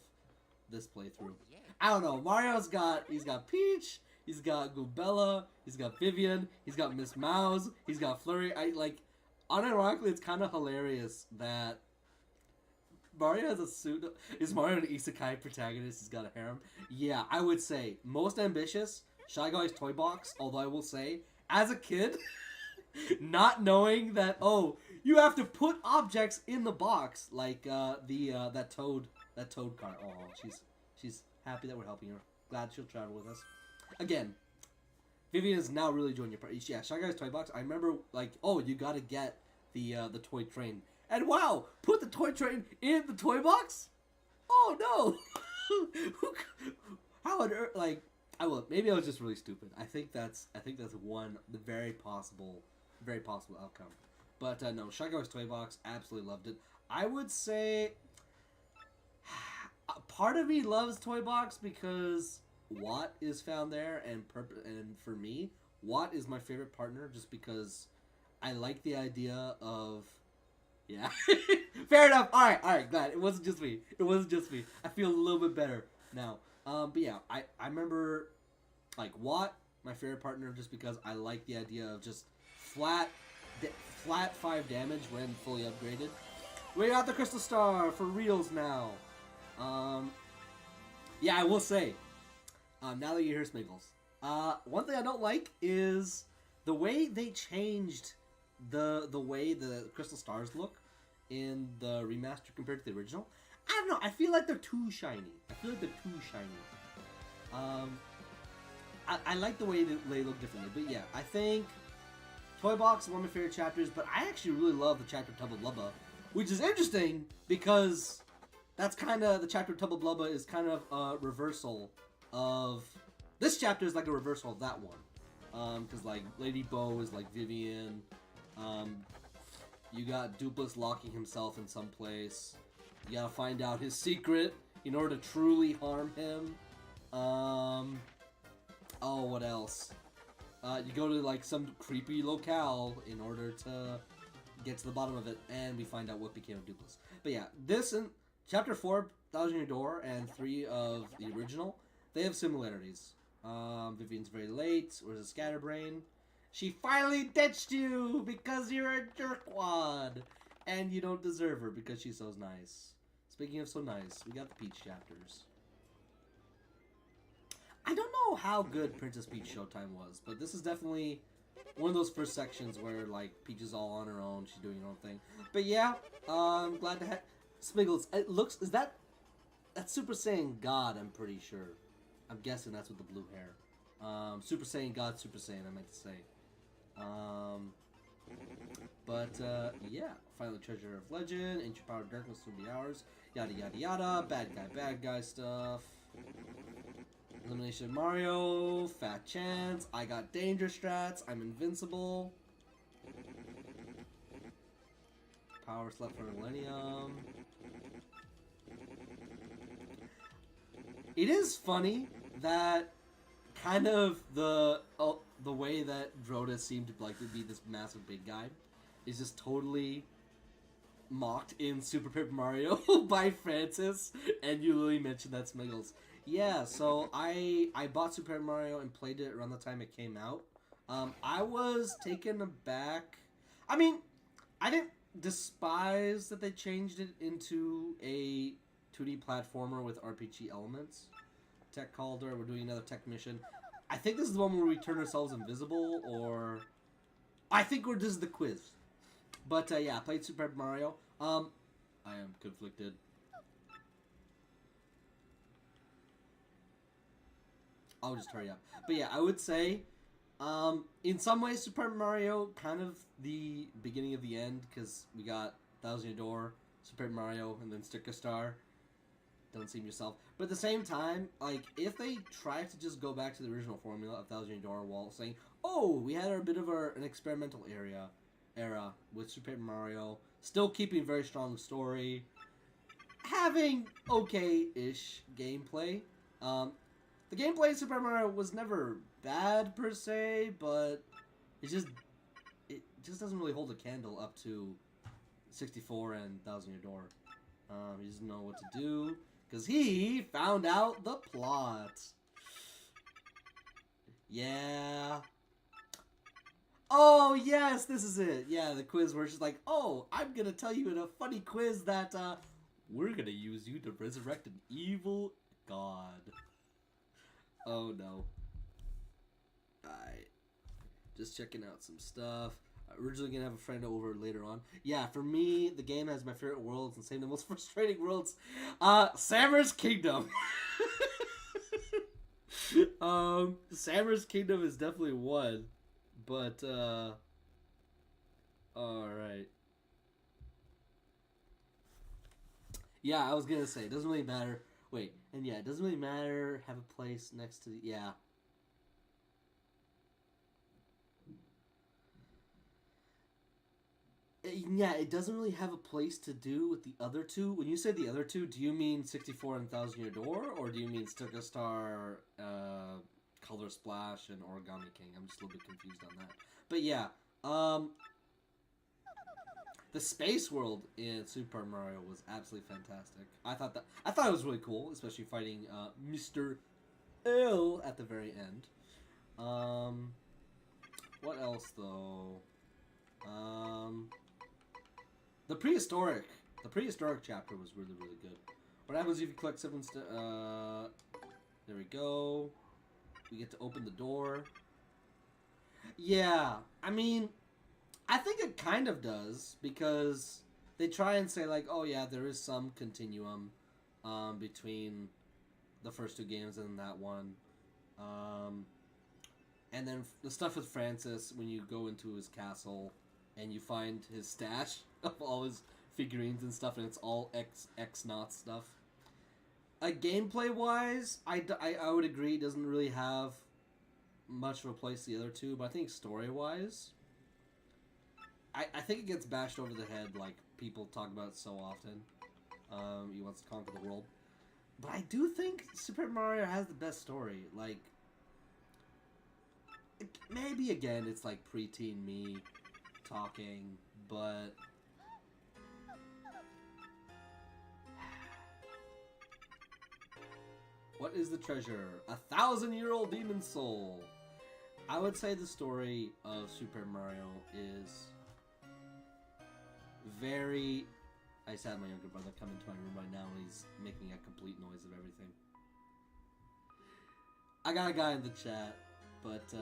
this playthrough. I don't know. Mario's got Peach, he's got Goobella, he's got Vivian, he's got Miss Mouse, he's got Flurry. Unironically, it's kind of hilarious that Mario has a suit. Is Mario an isekai protagonist? He's got a harem. Yeah, I would say most ambitious. Shy Guy's Toy Box. Although I will say, as a kid, not knowing that you have to put objects in the box, like that toad car. Oh, she's happy that we're helping her. Glad she'll travel with us. Again, Vivian is now really joining your party. Yeah, Shy Guy's Toy Box. I remember you gotta get the toy train, and wow, put the toy train in the toy box. Oh no, how on earth? Maybe I was just really stupid. I think that's one the very possible outcome. But no, Shy Guy's Toy Box, absolutely loved it. I would say part of me loves Toy Box because Watt is found there, and for me, Watt is my favorite partner just because I like the idea of. Yeah, fair enough. All right, glad it wasn't just me. I feel a little bit better now. But yeah, I remember Watt, my favorite partner, just because I like the idea of just flat 5 damage when fully upgraded. We got the Crystal Star for reals now. Yeah, I will say, now that you hear Smiggles, one thing I don't like is the way they changed the way the Crystal Stars look in the remaster compared to the original. I don't know. I feel like they're too shiny. I like the way that they look differently, but yeah, I think Toy Box is one of my favorite chapters, but I actually really love the chapter Tubba Blubba, which is interesting because that's kind of the chapter Tubba Blubba is kind of a reversal of this chapter is like a reversal of that one, because Lady Bo is like Vivian, you got Dupless locking himself in some place, you gotta find out his secret in order to truly harm him. Oh, what else? You go to some creepy locale in order to get to the bottom of it, and we find out what became of Dupless. But yeah, this and Chapter 4, Thousand Year Door, and 3 of the original, they have similarities. Vivian's very late, or is a scatterbrain. She finally ditched you because you're a jerkwad, and you don't deserve her because she's so nice. Speaking of so nice, we got the Peach chapters. I don't know how good Princess Peach Showtime was, but this is definitely one of those first sections where Peach is all on her own, she's doing her own thing. But yeah, I'm glad to have Smiggles. It looks that's Super Saiyan God, I'm pretty sure. I'm guessing that's with the blue hair. Super Saiyan God, Super Saiyan, I meant to say. Yeah, finally Treasure of Legend, Ancient Power of Darkness will be ours. Yada yada yada, bad guy stuff. Elimination of Mario, Fat Chance, I got Danger Strats, I'm invincible. Power Slap for Millennium. It is funny that kind of the way that Droda seemed to be this massive big guy is just totally mocked in Super Paper Mario by Francis, and you literally mentioned that Smiggles. Yeah, so I bought Super Mario and played it around the time it came out. I was taken aback. I mean, I didn't despise that they changed it into a 2D platformer with RPG elements. Tech Calder, we're doing another tech mission. I think this is the one where we turn ourselves invisible, or I think this is the quiz. But yeah, I played Super Mario. I am conflicted. I'll just hurry up. But yeah, I would say, in some ways, Super Mario kind of the beginning of the end, because we got Thousand Year Door, Super Mario, and then Sticker Star. Don't seem yourself. But at the same time, like, if they try to just go back to the original formula of Thousand Year Door while saying, oh, we had a bit of an experimental era with Super Mario, still keeping very strong story, having okay-ish gameplay. The gameplay in Super Mario was never bad per se, but it just doesn't really hold a candle up to 64 and Thousand Year Door. He doesn't know what to do because he found out the plot. Yeah. Oh yes, this is it. Yeah, the quiz where she's like, "Oh, I'm gonna tell you in a funny quiz that we're gonna use you to resurrect an evil god." Oh no. Alright. Just checking out some stuff. Originally gonna have a friend over later on. Yeah, for me, the game has my favorite worlds and some of the most frustrating worlds. Sammer's Kingdom. Sammer's Kingdom is definitely one. But, alright. Yeah, I was gonna say, it doesn't really matter. Wait, and yeah, it doesn't really matter. Have a place next to the, yeah. Yeah, it doesn't really have a place to do with the other two. When you say the other two, do you mean 64 and Thousand Year Door, or do you mean Sticker Star, Color Splash, and Origami King? I'm just a little bit confused on that. But yeah, the space world in Super Mario was absolutely fantastic. I thought it was really cool, especially fighting Mr. L at the very end. What else though? The prehistoric chapter was really good. What happens if you collect 7? There we go. We get to open the door. Yeah, I mean, I think it kind of does because they try and say like, oh yeah, there is some continuum between the first two games and that one. And then the stuff with Francis when you go into his castle and you find his stash of all his figurines and stuff, and it's all X-Naught stuff. Gameplay wise, I would agree it doesn't really have much of a place the other two, but I think story wise, I think it gets bashed over the head like people talk about it so often. He wants to conquer the world. But I do think Super Mario has the best story. Like, maybe again it's like preteen me talking, but what is the treasure? 1,000-year-old demon soul. I would say the story of Super Mario is very... I just had my younger brother come into my room right now and he's making a complete noise of everything. I got a guy in the chat, but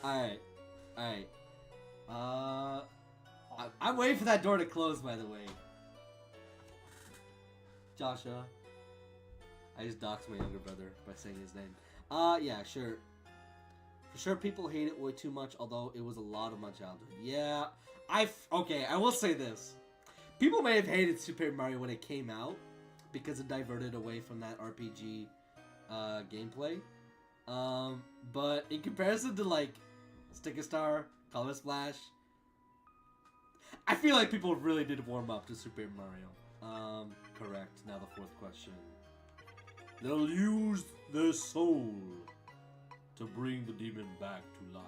Alright. Alright. I'm waiting for that door to close, by the way. Joshua. I just doxed my younger brother by saying his name. Yeah, sure. For sure people hate it way too much, although it was a lot of my childhood. Yeah, okay, I will say this. People may have hated Super Mario when it came out, because it diverted away from that RPG gameplay. But in comparison to, like, Sticker Star, Color Splash, I feel like people really did warm up to Super Mario. Correct. Now the fourth question. They'll use their soul to bring the demon back to life.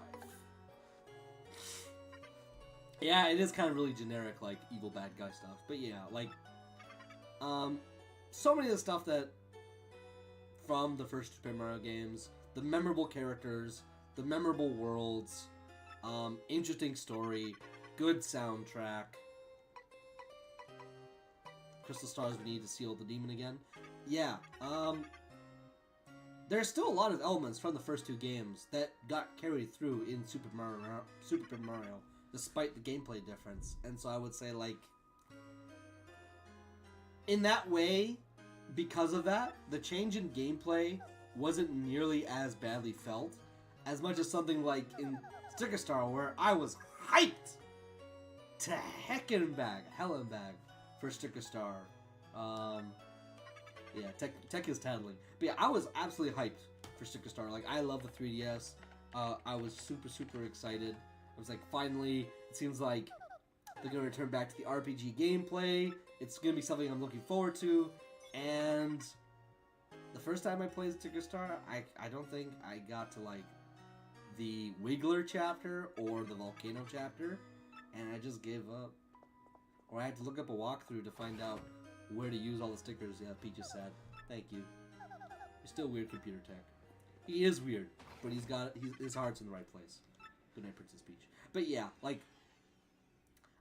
Yeah, it is kind of really generic, like, evil bad guy stuff. But yeah, like, so many of the stuff that, from the first Super Mario games, the memorable characters, the memorable worlds, interesting story, good soundtrack. Crystal stars we need to seal the demon again. Yeah, there's still a lot of elements from the first two games that got carried through in Super Mario, despite the gameplay difference. And so I would say, like, in that way, because of that, the change in gameplay wasn't nearly as badly felt as much as something like in Sticker Star, where I was hyped to hell and back for Sticker Star. Yeah, tech is tattling. But yeah, I was absolutely hyped for Sticker Star. Like, I love the 3DS. I was super excited. I was like, finally, it seems like they're going to return back to the RPG gameplay. It's going to be something I'm looking forward to. And the first time I played Sticker Star, I don't think I got to, like, the Wiggler chapter or the Volcano chapter. And I just gave up. Or I had to look up a walkthrough to find out where to use all the stickers. Yeah, Peach is sad. Thank you. You're still weird, computer tech. He is weird, but his heart's in the right place. Good night, Princess Peach. But yeah, like,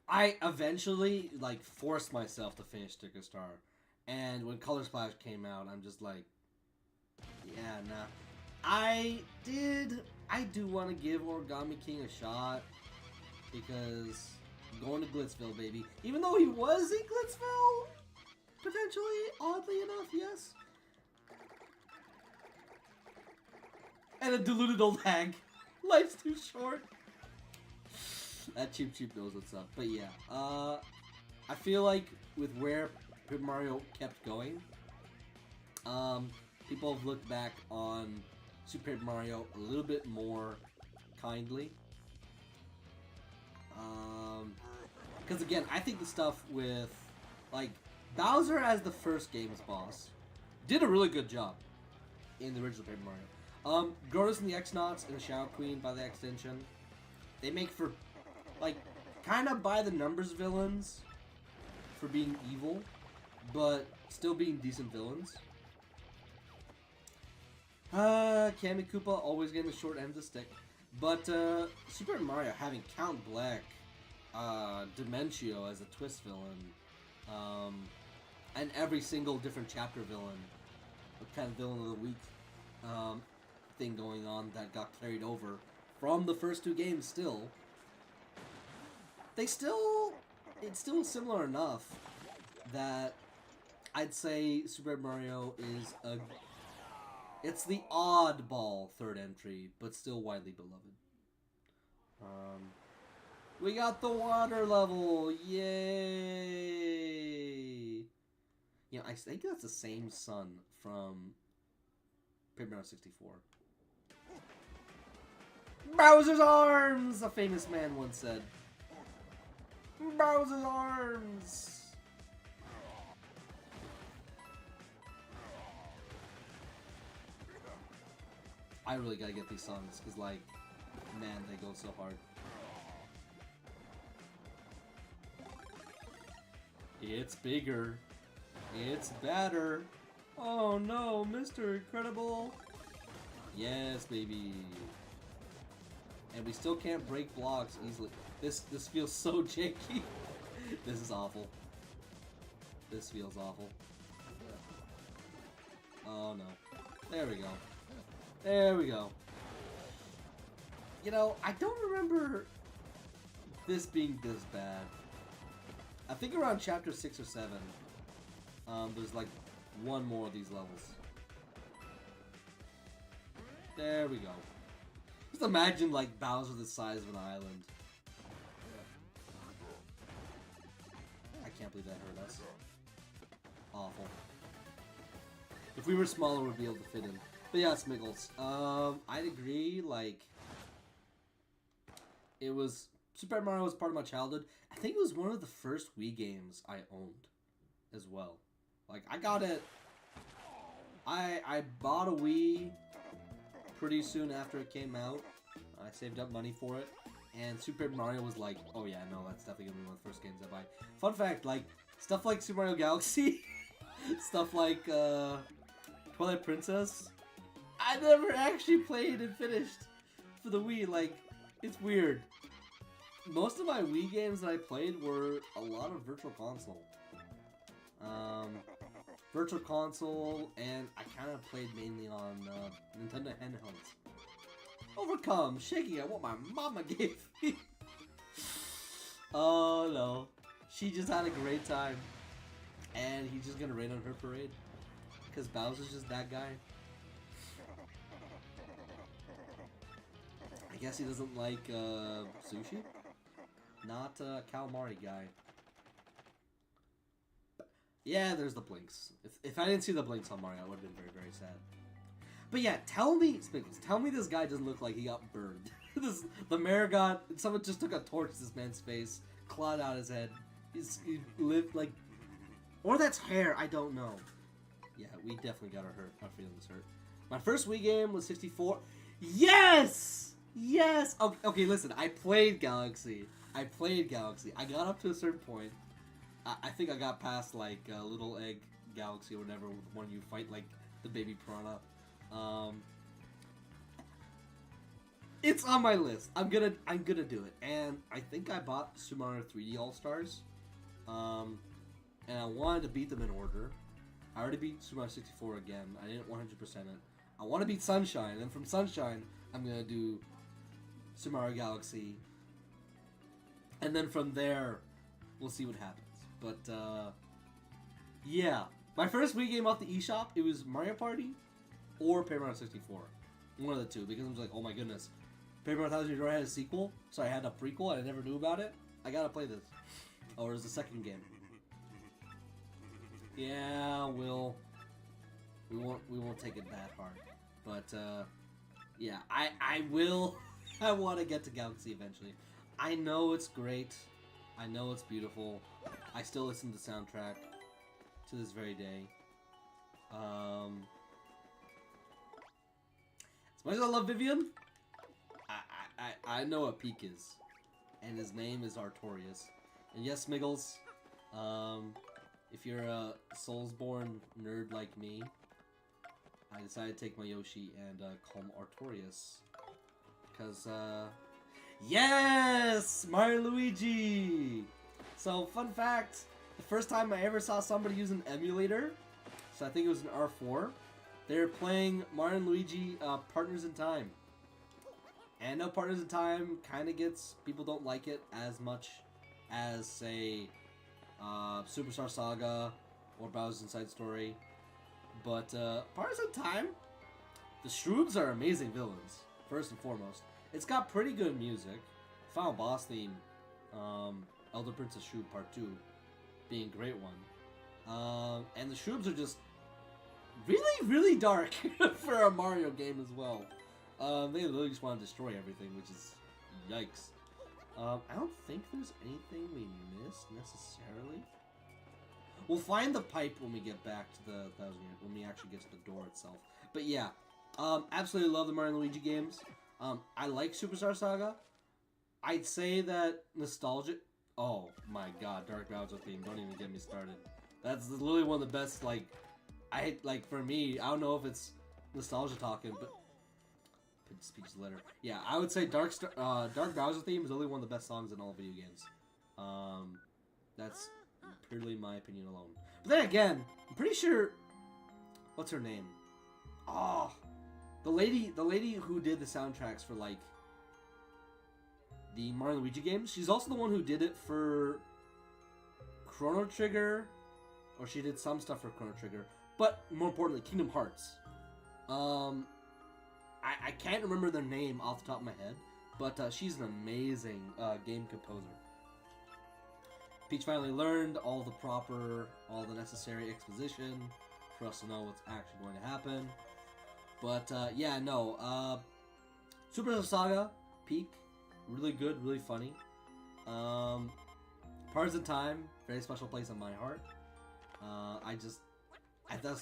I eventually, like, forced myself to finish Sticker Star. And when Color Splash came out, I'm just like, yeah, nah. I do want to give Origami King a shot, because going to Glitzville, baby. Even though he was in Glitzville, potentially, oddly enough, yes. And a deluded old hag. Life's too short. That Cheep knows what's up. But yeah, I feel like with where Super Mario kept going, people have looked back on Super Mario a little bit more kindly. Because again, I think the stuff with, like, Bowser as the first game's boss did a really good job in the original Paper Mario. Grottos and the X-Nauts and the Shadow Queen, by the extension, they make for, like, kind of by the numbers villains for being evil, but still being decent villains. Kammy Koopa always getting the short end of the stick. But Super Mario having Count Black, Dimentio as a twist villain, and every single different chapter villain, what kind of villain of the week thing going on that got carried over from the first two games still. It's still similar enough that I'd say Super Mario is it's the oddball third entry, but still widely beloved. We got the water level! Yay! You know, I think that's the same sun from Paper Mario 64. Bowser's arms! A famous man once said. Bowser's arms! I really gotta get these songs, because, like, man, they go so hard. It's bigger. It's better. Oh no, Mr. Incredible. Yes, baby. And we still can't break blocks easily. This feels so janky. This is awful. This feels awful. Oh no. There we go. There we go. You know, I don't remember this being this bad. I think around chapter 6 or 7, there's like one more of these levels. There we go. Just imagine like Bowser the size of an island. I can't believe that hurt us. Awful. If we were smaller, we'd be able to fit in. But yeah, Smiggles. I'd agree, like, it was, Super Mario was part of my childhood. I think it was one of the first Wii games I owned as well. Like, I got it, I bought a Wii pretty soon after it came out. I saved up money for it. And Super Mario was like, oh yeah, no, that's definitely gonna be one of the first games I buy. Fun fact, like, stuff like Super Mario Galaxy, stuff like, Twilight Princess, I never actually played and finished for the Wii. Like, it's weird. Most of my Wii games that I played were a lot of Virtual Console. Virtual Console, and I kind of played mainly on Nintendo handhelds. Overcome, shaking at what my mama gave me. Oh no, she just had a great time, and he's just gonna rain on her parade. Because Bowser's just that guy. I guess he doesn't like sushi. Not a calamari guy. Yeah, there's the blinks. If I didn't see the blinks on Mario, I would have been very, very sad. But yeah, tell me, Spiggles, tell me this guy doesn't look like he got burned. The mayor got, someone just took a torch to this man's face, clawed out his head. He lived like, or that's hair, I don't know. Yeah, we definitely got our feelings hurt. My first Wii game was 64. Yes! Yes! Okay, listen, I played Galaxy. I got up to a certain point. I think I got past, like, Little Egg Galaxy or whatever, when you fight, like, the baby piranha. It's on my list. I'm gonna do it. And I think I bought Super Mario 3D All-Stars. And I wanted to beat them in order. I already beat Super Mario 64 again. I didn't 100% it. I want to beat Sunshine, and from Sunshine, I'm gonna do Super Mario Galaxy. And then from there, we'll see what happens. But, yeah. My first Wii game off the eShop, it was Mario Party or Paper Mario 64. One of the two, because I was like, oh my goodness. Paper Mario 1000 Year Door had a sequel, so I had a prequel, and I never knew about it. I gotta play this. Oh, it was the second game. Yeah, we won't take it that hard. But, yeah, I will. I want to get to Galaxy eventually. I know it's great. I know it's beautiful. I still listen to the soundtrack to this very day. As much as I love Vivian, I know what Peak is. And his name is Artorias. And yes, Smiggles, if you're a Soulsborne nerd like me, I decided to take my Yoshi and call him Artorias. Because, yes! Mario Luigi! So, fun fact, the first time I ever saw somebody use an emulator, so I think it was an R4, they were playing Mario and Luigi Partners in Time. And no, Partners in Time kind of gets, people don't like it as much as, say, Superstar Saga or Bowser's Inside Story. But Partners in Time, the Shroobs are amazing villains, first and foremost. It's got pretty good music. Final boss theme, Elder Princess Shroob Part 2, being a great one. And the Shroobs are just really, really dark for a Mario game as well. They literally just want to destroy everything, which is yikes. I don't think there's anything we missed necessarily. We'll find the pipe when we get back to the 1000 Year, when we actually get to the door itself. But yeah, absolutely love the Mario and Luigi games. I like Superstar Saga. I'd say that nostalgic. Oh my god, Dark Bowser theme. Don't even get me started. That's literally one of the best. Like, for me, I don't know if it's nostalgia talking, but speech letter. Yeah, I would say Dark Bowser theme is only one of the best songs in all video games. That's purely my opinion alone. But then again, I'm pretty sure. What's her name? Oh, the lady who did the soundtracks for like the Mario & Luigi games. She's also the one who did it for Chrono Trigger, or she did some stuff for Chrono Trigger, but more importantly, Kingdom Hearts. I can't remember their name off the top of my head, but she's an amazing game composer. Peach finally learned all the necessary exposition for us to know what's actually going to happen. But yeah, no, Super Saga, peak, really good, really funny. Parts of Time, very special place in my heart. I thought it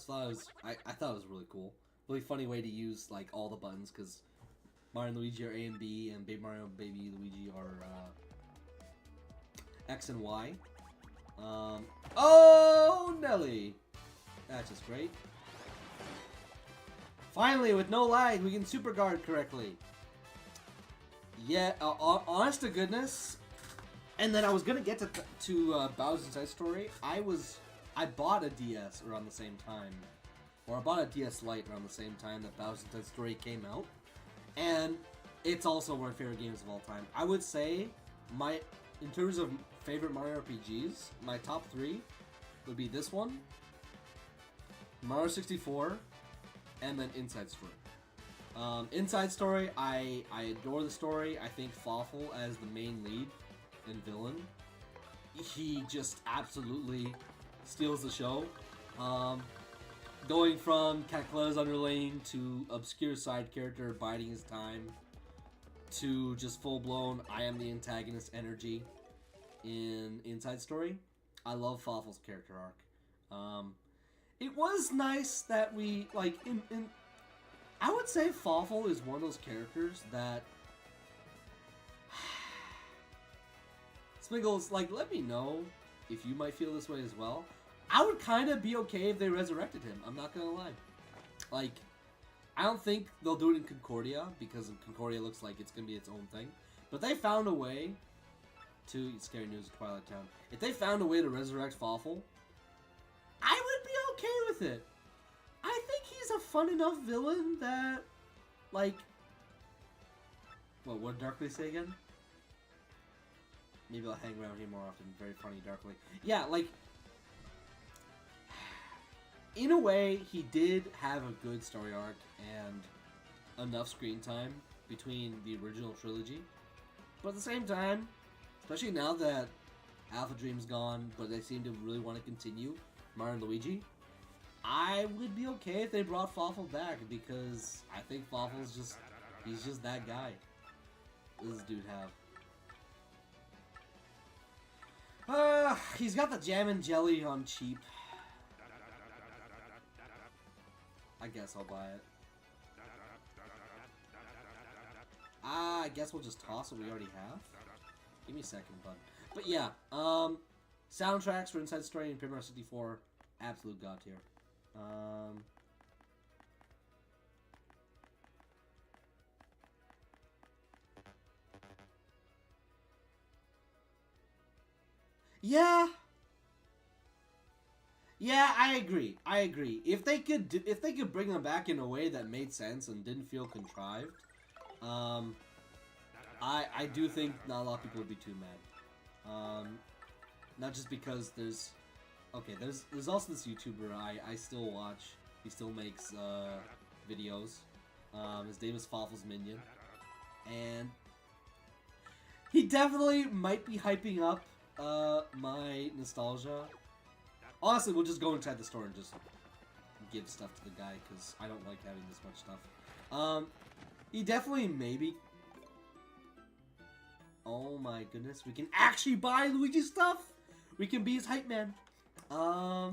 was really cool. Really funny way to use like all the buttons, because Mario and Luigi are A and B, and Baby Mario and Baby Luigi are X and Y. Oh, Nelly! That's just great. Finally, with no lag, we can super guard correctly. Yeah, honest to goodness. And then I was gonna get to Bowser's Inside Story. I bought a DS around the same time. Or I bought a DS Lite around the same time that Bowser's Inside Story came out. And it's also one of my favorite games of all time. I would say, in terms of favorite Mario RPGs, my top 3 would be this one, Mario 64, and then Inside Story. Inside Story, I adore the story. I think Fawful as the main lead and villain, he just absolutely steals the show. Going from Cataclysm Underlane to obscure side character biding his time to just full-blown I am the antagonist energy in Inside Story. I love Fawful's character arc. It was nice that we, like, I would say Fawful is one of those characters that Smiggles, like, let me know if you might feel this way as well. I would kind of be okay if they resurrected him. I'm not gonna lie. Like, I don't think they'll do it in Concordia, because Concordia looks like it's gonna be its own thing. But they found a way to Scary News of Twilight Town. If they found a way to resurrect Fawful, I would be okay with it. I think he's a fun enough villain that, like, what did Darkly say again? Maybe I'll hang around here more often. Very funny, Darkly. Yeah, like, in a way, he did have a good story arc and enough screen time between the original trilogy. But at the same time, especially now that Alpha Dream's gone, but they seem to really want to continue Mario and Luigi, I would be okay if they brought Fawful back, because I think Fawful's just, he's just that guy. What does this dude have? He's got the jam and jelly on cheap. I guess I'll buy it. I guess we'll just toss what we already have. Give me a second, bud. But yeah, soundtracks for Inside Story and Paper Mario 64, absolute god tier. Yeah, I agree. If they could bring them back in a way that made sense and didn't feel contrived, I do think not a lot of people would be too mad. Not just because there's also this YouTuber I still watch. He still makes videos. His name is Fawful's Minion, and he definitely might be hyping up my nostalgia. Honestly, we'll just go inside the store and just give stuff to the guy, because I don't like having this much stuff. He definitely maybe... Oh my goodness, we can actually buy Luigi stuff! We can be his hype man. I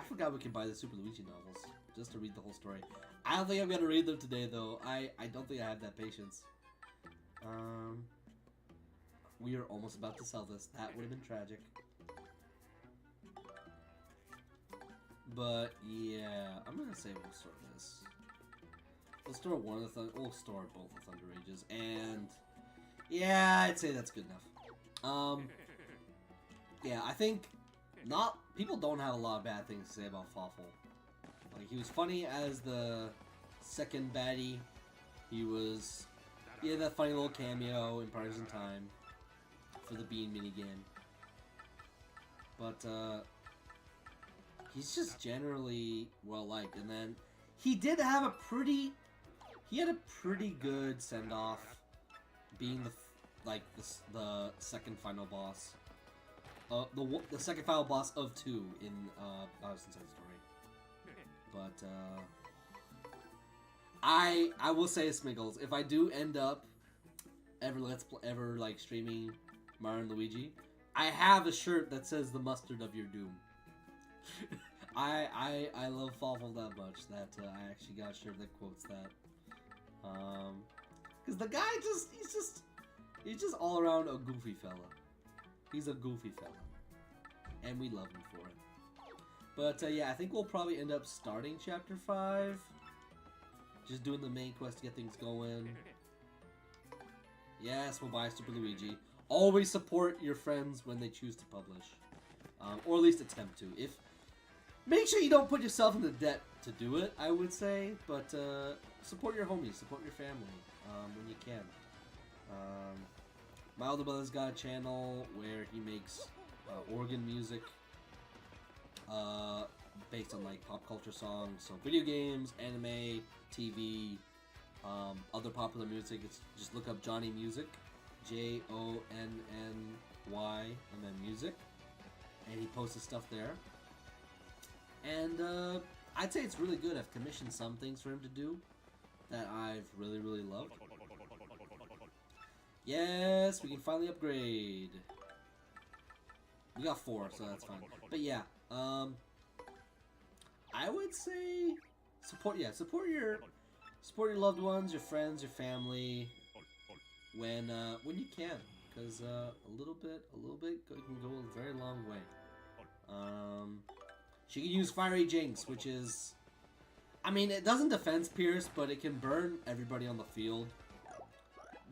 forgot we can buy the Super Luigi novels, just to read the whole story. I don't think I'm gonna read them today, though. I don't think I have that patience. We are almost about to sell this. That would have been tragic. But yeah, I'm gonna say we'll store this. We'll store one of the we'll store both the Thunder Rages, and yeah, I'd say that's good enough. Yeah, I think people don't have a lot of bad things to say about Fawful. Like, he was funny as the second baddie. He had that funny little cameo in Partisan Time. for the bean minigame. But he's just generally well liked. And then he did have a pretty good send off, being the second final boss. The second final boss of 2 in Bowser's Inside Story. But I will say, Smiggles, if I do end up ever like streaming Mario and Luigi, I have a shirt that says "The Mustard of Your Doom." I love Fawful that much that I actually got a shirt that quotes that. Because the guy he's just all around a goofy fella. He's a goofy fella, and we love him for it. But yeah, I think we'll probably end up starting Chapter 5. Just doing the main quest to get things going. Yes, we'll buy Super Luigi. Always support your friends when they choose to publish. Or at least attempt to. Make sure you don't put yourself into debt to do it, I would say. But support your homies, support your family when you can. My older brother's got a channel where he makes organ music based on like pop culture songs, so video games, anime, TV, other popular music. It's just look up Johnny Music, Jonny, and then music, and he posts his stuff there. And I'd say it's really good. I've commissioned some things for him to do that I've really loved. Yes, we can finally upgrade. We got 4, so that's fine. But yeah, I would say support your loved ones, your friends, your family when you can, because a little bit can go a very long way. She can use Fiery Jinx, which is, I mean, it doesn't defense pierce, but it can burn everybody on the field.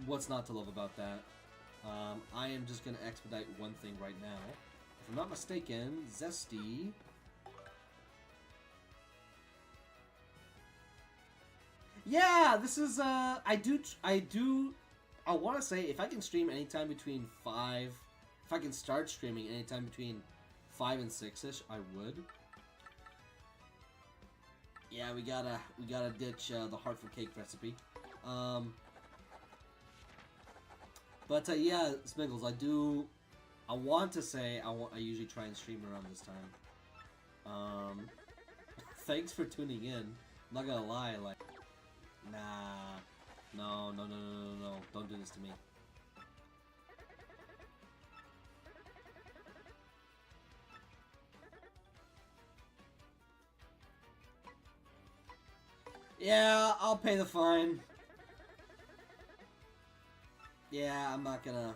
What's not to love about that? I am just gonna expedite one thing right now. If I'm not mistaken, Zesty. Yeah, this is I want to say if I can stream anytime between 5, if I can start streaming anytime between 5 and 6ish, I would. Yeah, we gotta ditch the heart for cake recipe. But yeah, Smiggles, I want to say I usually try and stream around this time. Thanks for tuning in. I'm not gonna lie, like, nah, no, don't do this to me. Yeah, I'll pay the fine. Yeah, I'm not gonna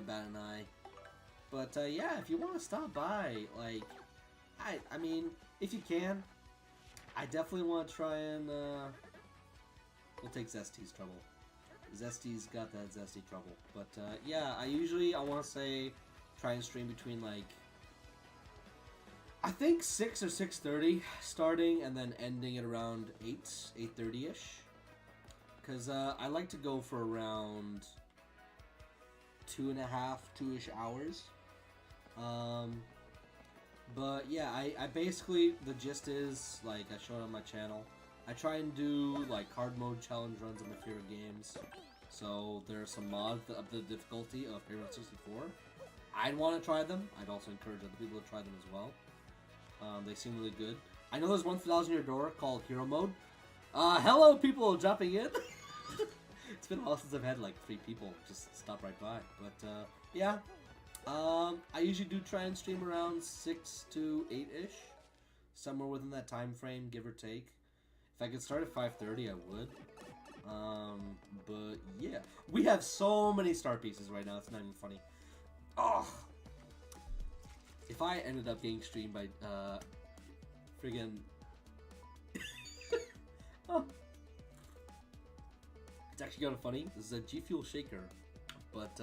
bat an eye. But yeah, if you want to stop by, like, I mean, if you can, I definitely want to try and we'll take Zesty's trouble. Zesty's got that Zesty trouble. But yeah, I want to say try and stream between like, I think 6 or 6:30 starting and then ending at around 8:30ish. Because I like to go for around 2.5-2-ish hours. But yeah, I basically, the gist is, like I showed on my channel, I try and do like hard mode challenge runs of my favorite games. So there are some mods of the difficulty of Hero 64. I'd want to try them. I'd also encourage other people to try them as well. They seem really good. I know there's one for Thousand Year Door called Hero Mode. Hello people jumping in! It's been a while since I've had like 3 people just stop right by. But yeah, I usually do try and stream around 6 to 8-ish. Somewhere within that time frame, give or take. If I could start at 5:30, I would. But yeah, we have so many star pieces right now. It's not even funny. Oh, if I ended up getting streamed by friggin' oh. It's actually kind of funny. This is a G Fuel shaker, but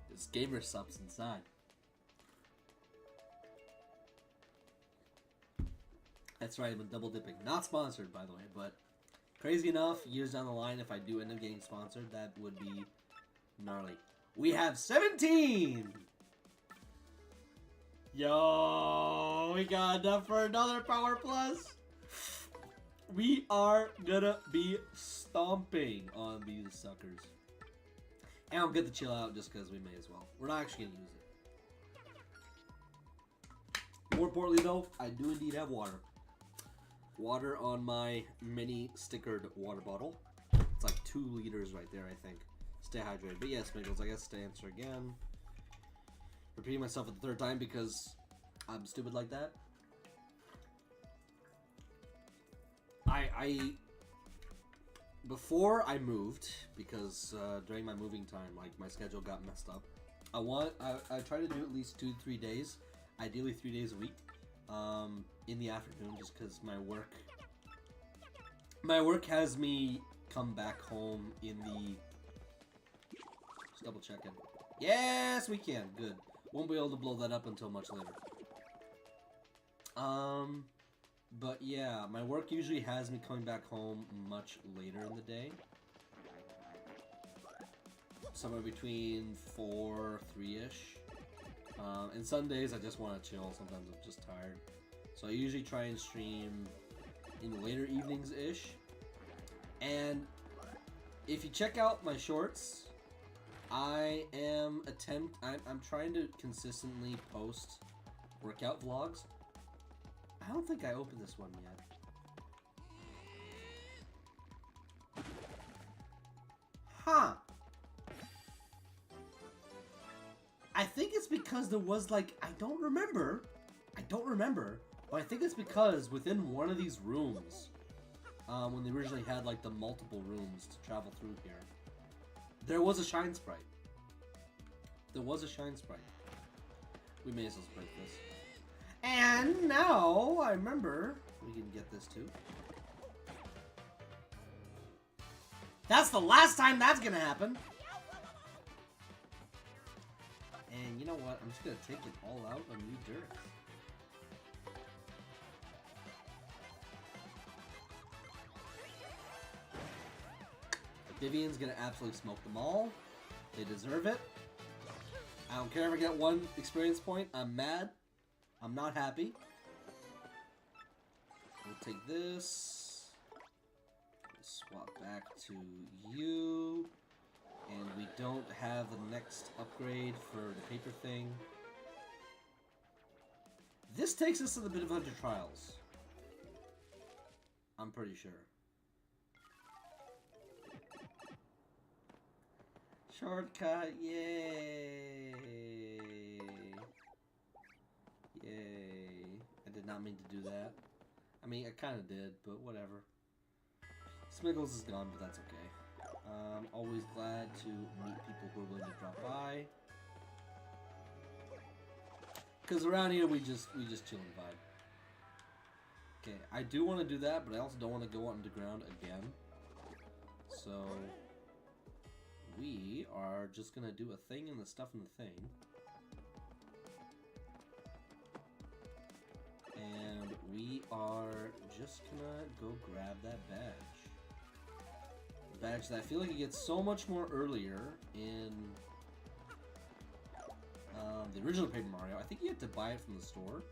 there's gamer subs inside. That's right, I'm double dipping. Not sponsored, by the way, but crazy enough, years down the line, if I do end up getting sponsored, that would be gnarly. We have 17! Yo, we got enough for another power plus. We are gonna be stomping on these suckers. And I'm good to chill out just because we may as well. We're not actually gonna use it. More importantly though, I do indeed have water. Water on my mini stickered water bottle. It's like 2 liters right there, I think. Stay hydrated. But yes, Miggles, I guess to answer again. Repeating myself for the 3rd time because I'm stupid like that. Before I moved, because during my moving time, like my schedule got messed up. I try to do at least 2 to 3 days, ideally 3 days a week, in the afternoon, just because my work has me come back home in the. Just double checking. Yes, we can. Good. Won't be able to blow that up until much later. But yeah, my work usually has me coming back home much later in the day. Somewhere between 4, 3-ish. And Sundays I just want to chill. Sometimes I'm just tired. So I usually try and stream in the later evenings-ish. And if you check out my shorts, I'm trying to consistently post workout vlogs. I don't think I opened this one yet. Huh. I think it's because there was like, I don't remember, but I think it's because within one of these rooms, when they originally had like the multiple rooms to travel through here, there was a shine sprite. We may as well break this. And now, I remember, we can get this too. That's the last time that's gonna happen! And you know what, I'm just gonna take it all out on you jerks. Vivian's gonna absolutely smoke them all. They deserve it. I don't care if I get 1 experience point, I'm mad. I'm not happy. We'll take this. We'll swap back to you. And we don't have the next upgrade for the paper thing. This takes us to the Bit of Hunter Trials. I'm pretty sure. Shortcut, yay! Yay. I did not mean to do that. I mean, I kind of did, but whatever. Smiggles is gone, but that's okay. Always glad to meet people who are willing to drop by. Because around here, we just chill and vibe. Okay, I do want to do that, but I also don't want to go underground again. So, we are just going to do a thing and the stuff in the thing. And we are just gonna go grab that badge. The badge that I feel like it gets so much more earlier in the original Paper Mario. I think you had to buy it from the store.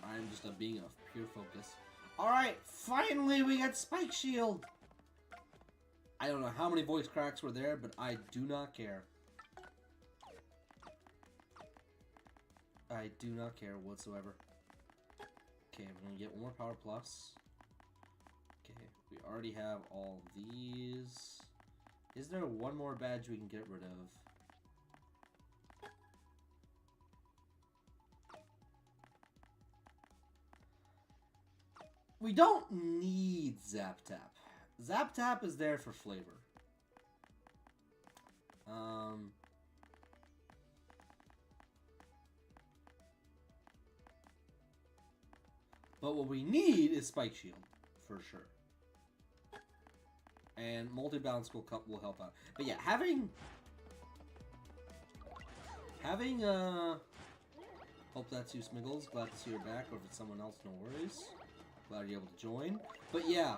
I'm just a being of pure focus. Alright, finally we got Spike Shield! I don't know how many voice cracks were there, but I do not care. I do not care whatsoever. Okay, we're gonna get 1 more Power Plus. Okay, we already have all these. Is there 1 more badge we can get rid of? We don't need Zap Tap. Zap Tap is there for flavor. But what we need is Spike Shield, for sure. and multi-balance will help out. But yeah, having hope that's you, Smiggles. Glad to see you're back, or if it's someone else, no worries. Glad you're able to join. But yeah,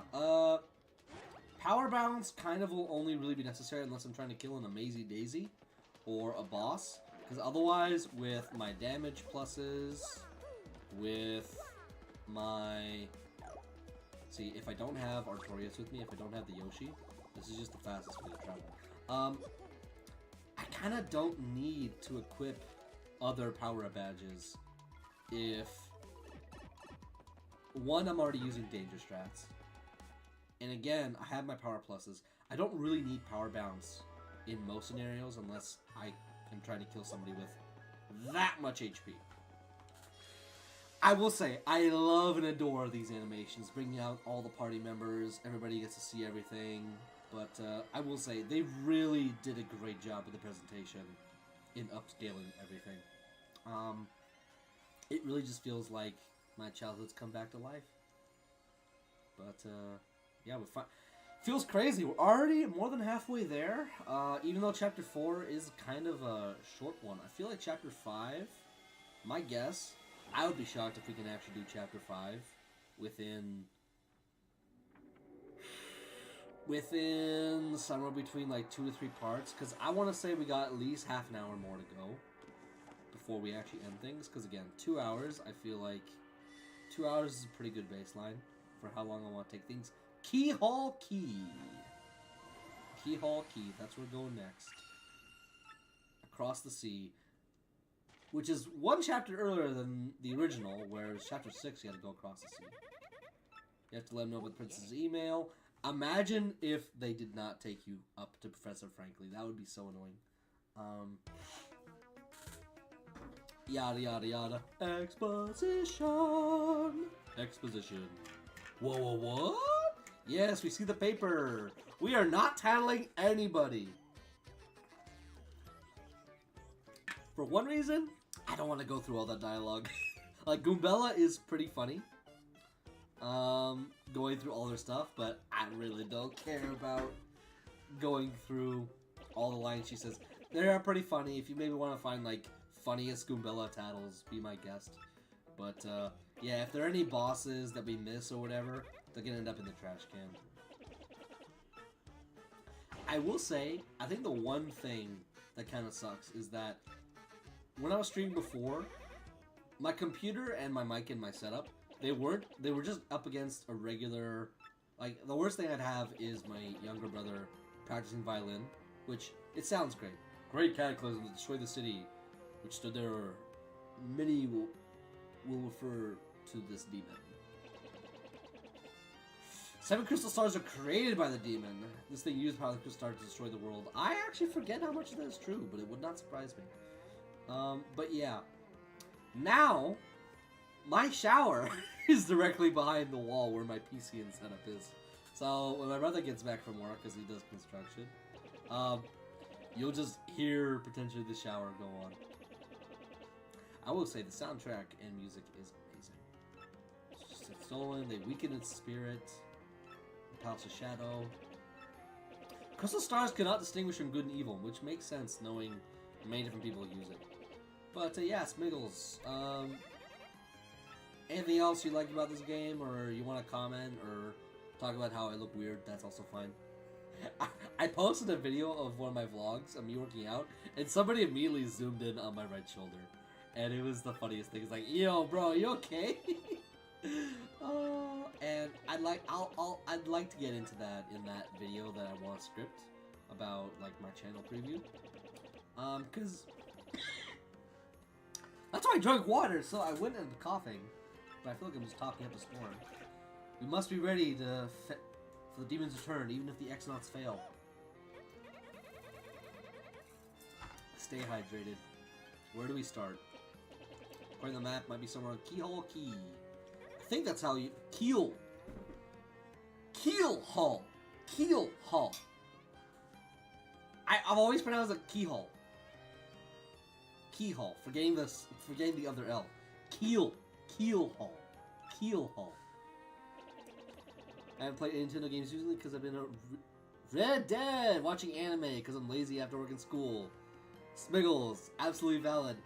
power balance kind of will only really be necessary unless I'm trying to kill an Amazy Daisy or a boss. Because otherwise, with my damage pluses, with my... See, if I don't have Artorias with me, if I don't have the Yoshi, this is just the fastest way to travel. I kind of don't need to equip other power badges if... One, I'm already using danger strats. And again, I have my power pluses. I don't really need power bounce in most scenarios unless I am trying to kill somebody with that much HP. I will say, I love and adore these animations, bringing out all the party members, everybody gets to see everything, but I will say, they really did a great job with the presentation in upscaling everything. It really just feels like my childhood's come back to life. But, yeah, we're fine. Feels crazy. We're already more than halfway there, even though Chapter 4 is kind of a short one. I feel like Chapter 5, my guess, I would be shocked if we can actually do Chapter 5 within somewhere between like 2 to 3 parts, because I want to say we got at least half an hour more to go before we actually end things, because again, 2 hours, I feel like 2 hours is a pretty good baseline for how long I want to take things. Keyhole Key. Keyhole Key, that's where we're going next. Across the sea. Which is one chapter earlier than the original, where Chapter 6 you had to go across the sea. You have to let them know about the princess's email. Imagine if they did not take you up to Professor Frankly. That would be so annoying. Yada yada yada. Exposition. Exposition. Whoa, whoa, what? Yes, we see the paper. We are not tattling anybody. For one reason, I don't want to go through all that dialogue. Like, Goombella is pretty funny. Going through all their stuff, but I really don't care about going through all the lines she says. They are pretty funny. If you maybe want to find, like, funniest Goombella tattles, be my guest. But, yeah, if there are any bosses that we miss or whatever, they're gonna end up in the trash can. I will say, I think the one thing that kind of sucks is that when I was streaming before, my computer and my mic and my setup, they were just up against a regular, like, the worst thing I'd have is my younger brother practicing violin, which, it sounds great. Great cataclysm to destroy the city, which stood there, many will refer to this demon. 7 crystal stars are created by the demon. This thing used power of the crystal star to destroy the world. I actually forget how much of that is true, but it would not surprise me. But yeah. Now, my shower is directly behind the wall where my PC and setup is. So, when my brother gets back from work, because he does construction, you'll just hear potentially the shower go on. I will say the soundtrack and music is amazing. It's just stolen, they weaken its spirit. Palace of Shadow. Crystal stars cannot distinguish from good and evil, which makes sense knowing many different people use it. But yeah, Smiggles. Anything else you like about this game, or you want to comment, or talk about how I look weird? That's also fine. I posted a video of one of my vlogs of me working out, and somebody immediately zoomed in on my right shoulder, and it was the funniest thing. It's like, yo, bro, you okay? And I'd like to get into that in that video that I want to script about like my channel preview. Cause that's why I drank water, so I went into coughing, but I feel like I'm just talking up a storm. We must be ready for the demon's return, even if the Exnauts fail. Stay hydrated. Where do we start? According to the map, might be somewhere on Keyhole Key. I think that's how you... Keel Hall. Keel Hall. I've always pronounced it Keyhole. Keyhole. Forgetting the other L. Keel Hall. Keel Hall. I haven't played Nintendo games usually because I've been Red Dead! Watching anime because I'm lazy after work and school. Smiggles, absolutely valid.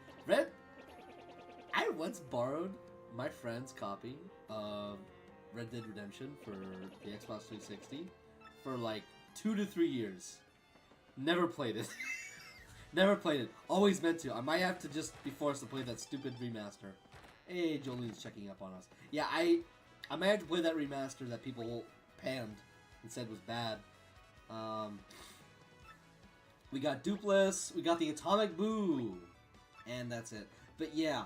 I once borrowed my friend's copy of Red Dead Redemption for the Xbox 360 for like 2 to 3 years. Never played it. Never played it. Always meant to. I might have to just be forced to play that stupid remaster. Hey, Jolene's checking up on us. Yeah, I might have to play that remaster that people panned and said was bad. We got Dupless, we got the Atomic Boo, and that's it. But yeah,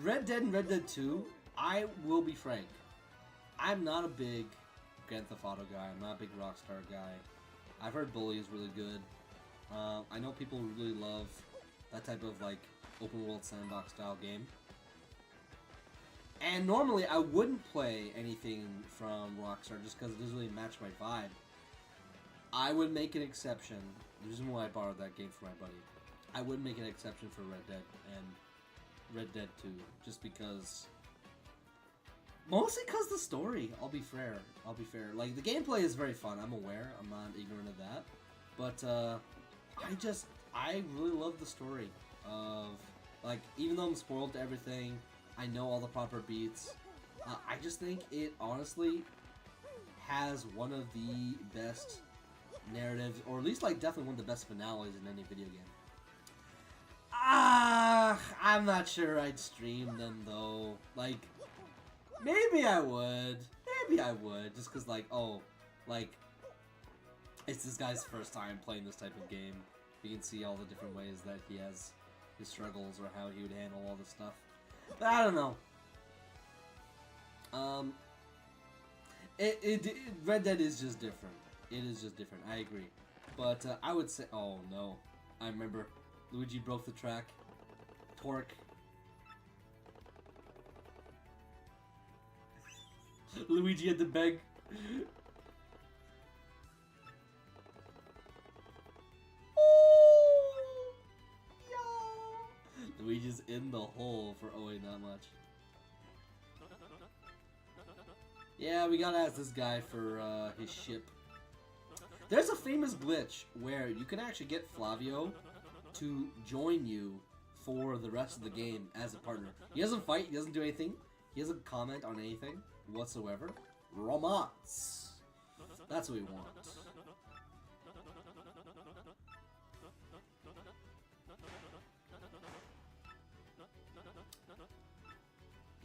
Red Dead and Red Dead 2, I will be frank, I'm not a big Grand Theft Auto guy, I'm not a big Rockstar guy. I've heard Bully is really good. I know people really love that type of like open world sandbox style game. And normally I wouldn't play anything from Rockstar just because it doesn't really match my vibe. I would make an exception. The reason why I borrowed that game from my buddy. I would make an exception for Red Dead and Red Dead 2 just because. Mostly because the story. I'll be fair. Like the gameplay is very fun. I'm aware. I'm not ignorant of that. But I really love the story of like even though I'm spoiled to everything. I know all the proper beats. I just think it honestly has one of the best narratives, or at least like definitely one of the best finales in any video game. I'm not sure I'd stream them though. Like, maybe I would. Just cause like, oh, like, it's this guy's first time playing this type of game. You can see all the different ways that he has his struggles or how he would handle all this stuff. But I don't know. Red Dead is just different. It is just different. I agree. But I would say, oh no, I remember Luigi broke the track. Torque. Luigi had to beg. Luigi's in the hole for owing that much. Yeah, we gotta ask this guy for his ship. There's a famous glitch where you can actually get Flavio to join you for the rest of the game as a partner. He doesn't fight, he doesn't do anything, he doesn't comment on anything whatsoever. Romance. That's what we want.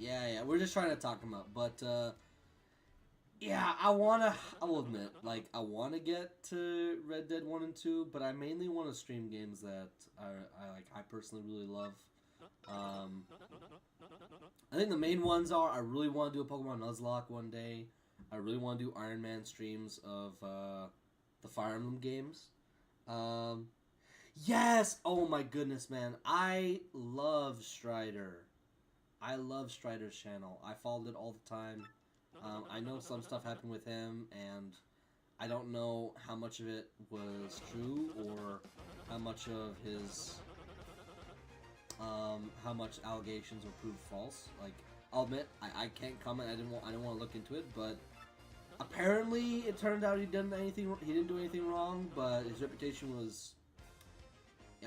Yeah, we're just trying to talk him up, but yeah, I will admit, like, I wanna get to Red Dead 1 and 2, but I mainly wanna stream games that I personally really love. I think the main ones are, I really wanna do a Pokemon Nuzlocke one day. I really wanna do Iron Man streams of the Fire Emblem games. Yes! Oh my goodness, man. I love Strider. I love Strider's channel. I followed it all the time. I know some stuff happened with him, and I don't know how much of it was true or how much of his, how much allegations were proved false. Like, I'll admit, I can't comment. I didn't want to look into it, but apparently it turned out he didn't do anything wrong, but his reputation was,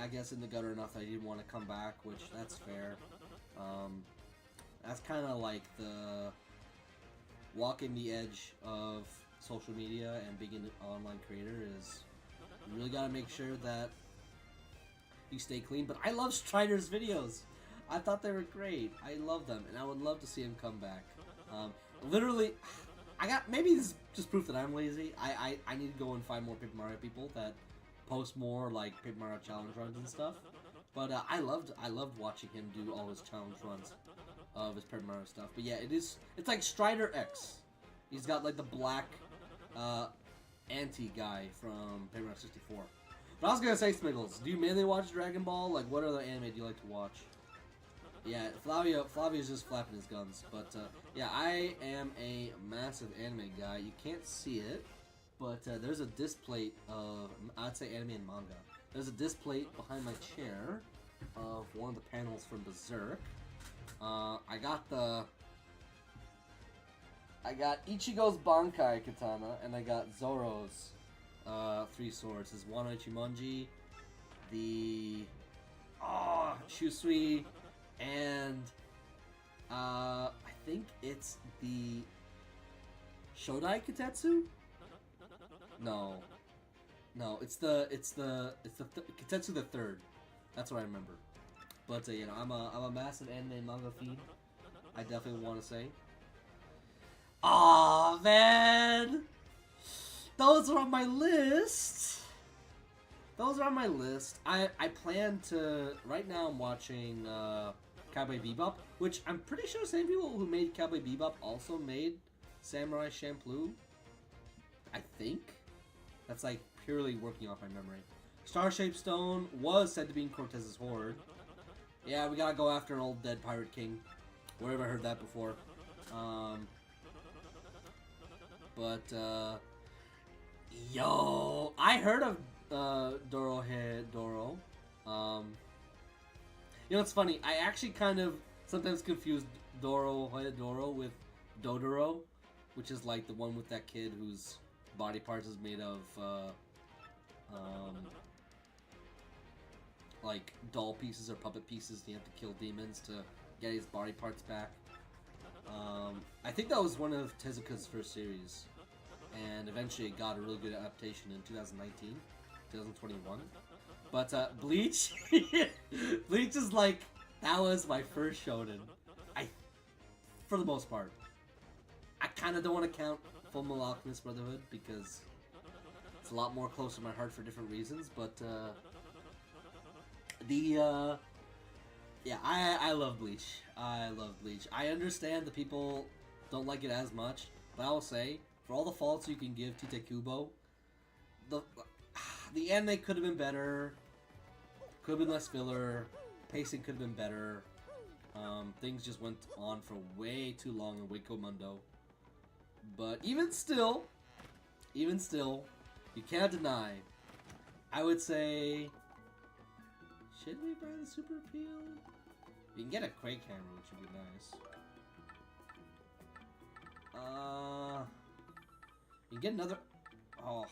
I guess, in the gutter enough that he didn't want to come back, which that's fair. That's kind of like the walking the edge of social media and being an online creator is you really gotta make sure that you stay clean. But I love Strider's videos. I thought they were great. I love them, and I would love to see him come back. Literally, maybe this is just proof that I'm lazy. I need to go and find more Paper Mario people that post more like Paper Mario challenge runs and stuff. But I loved watching him do all his challenge runs of his Paper Mario stuff. But yeah, it's like Strider X. He's got like the black anti-guy from Paper Mario 64. But I was gonna say, Smiggles, do you mainly watch Dragon Ball? Like, what other anime do you like to watch? Yeah, Flavio's just flapping his guns. But yeah, I am a massive anime guy. You can't see it, but there's a display of, I'd say, anime and manga. There's a display behind my chair of one of the panels from Berserk. I got the I got Ichigo's Bankai Katana, and I got Zoro's 3 swords. His Wano Ichimonji, the Shusui, and I think it's the Shodai Kitetsu? No, it's the Kitetsu the third. That's what I remember. But you know, I'm a massive anime and manga fiend. I definitely want to say. Aw, man, those are on my list. Those are on my list. I plan to. Right now, I'm watching Cowboy Bebop, which I'm pretty sure same people who made Cowboy Bebop also made Samurai Champloo. I think that's like purely working off my memory. Star-Shaped Stone was said to be in Cortez's Horde. Yeah, we gotta go after an old dead pirate king. Where have I heard that before? Yo, I heard of Dorohedoro. You know, it's funny. I actually kind of sometimes confuse Dorohedoro with Dodoro, which is like the one with that kid whose body parts is made of like doll pieces or puppet pieces. And you have to kill demons to get his body parts back. I think that was one of Tezuka's first series, and eventually it got a really good adaptation in 2019, 2021. But Bleach, Bleach is like, that was my first shonen. For the most part, I kind of don't want to count Fullmetal Alchemist Brotherhood because it's a lot more close to my heart for different reasons. But yeah, I love Bleach. I love Bleach. I understand the people don't like it as much, but I will say, for all the faults you can give Tite Kubo, the anime could have been better, could have been less filler, pacing could have been better. Things just went on for way too long in Waco Mundo. But even still, you can't deny, I would say, should we buy the Super Appeal? You can get a Quake camera, which would be nice. You can get another. Oh.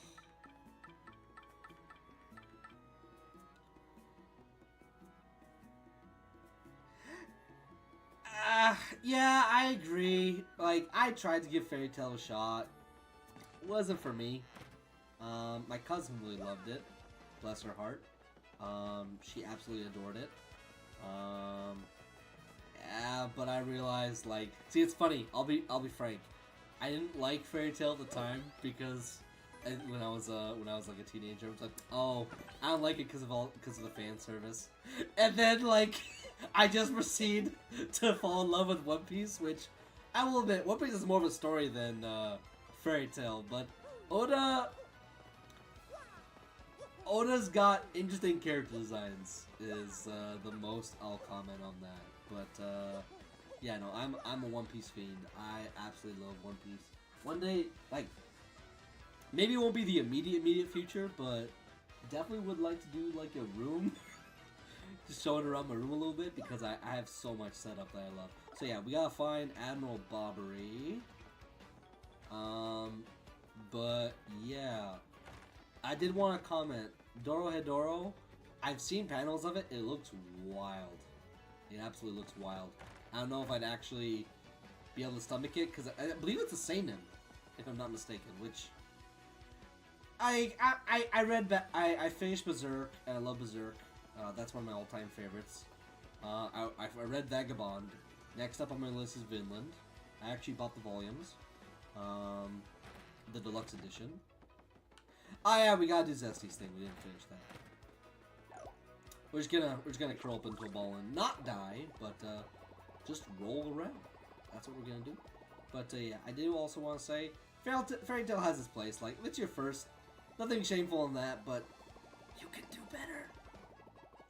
Yeah, I agree. Like, I tried to give Fairy Tail a shot. It wasn't for me. My cousin really loved it. Bless her heart. She absolutely adored it. Yeah, but I realized, like, see, it's funny. I'll be frank. I didn't like Fairy Tail at the time because when I was like a teenager, I was like, oh, I don't like it because of the fan service, and then like I just proceed to fall in love with One Piece, which I will admit, One Piece is more of a story than Fairy Tail, but Oda's got interesting character designs, is the most I'll comment on that. But yeah, no, I'm a One Piece fiend. I absolutely love One Piece. One day, like, maybe it won't be the immediate future, but definitely would like to do like a room, just showing around my room a little bit because I have so much setup that I love. So yeah, we gotta find Admiral Bobbery. But yeah, I did want to comment. Dorohedoro, I've seen panels of it. It looks wild. It absolutely looks wild. I don't know if I'd actually be able to stomach it because I believe it's a seinen, if I'm not mistaken. Which I read that I finished Berserk and I love Berserk. That's one of my all-time favorites. I read Vagabond. Next up on my list is Vinland. I actually bought the volumes, the deluxe edition. Oh yeah, we gotta do Zesty's thing. We didn't finish that. We're just gonna curl up into a ball and not die, but just roll around. That's what we're gonna do. But yeah, I do also want to say, Fairy Tail has its place. Like, if it's your first, nothing shameful in that, but you can do better.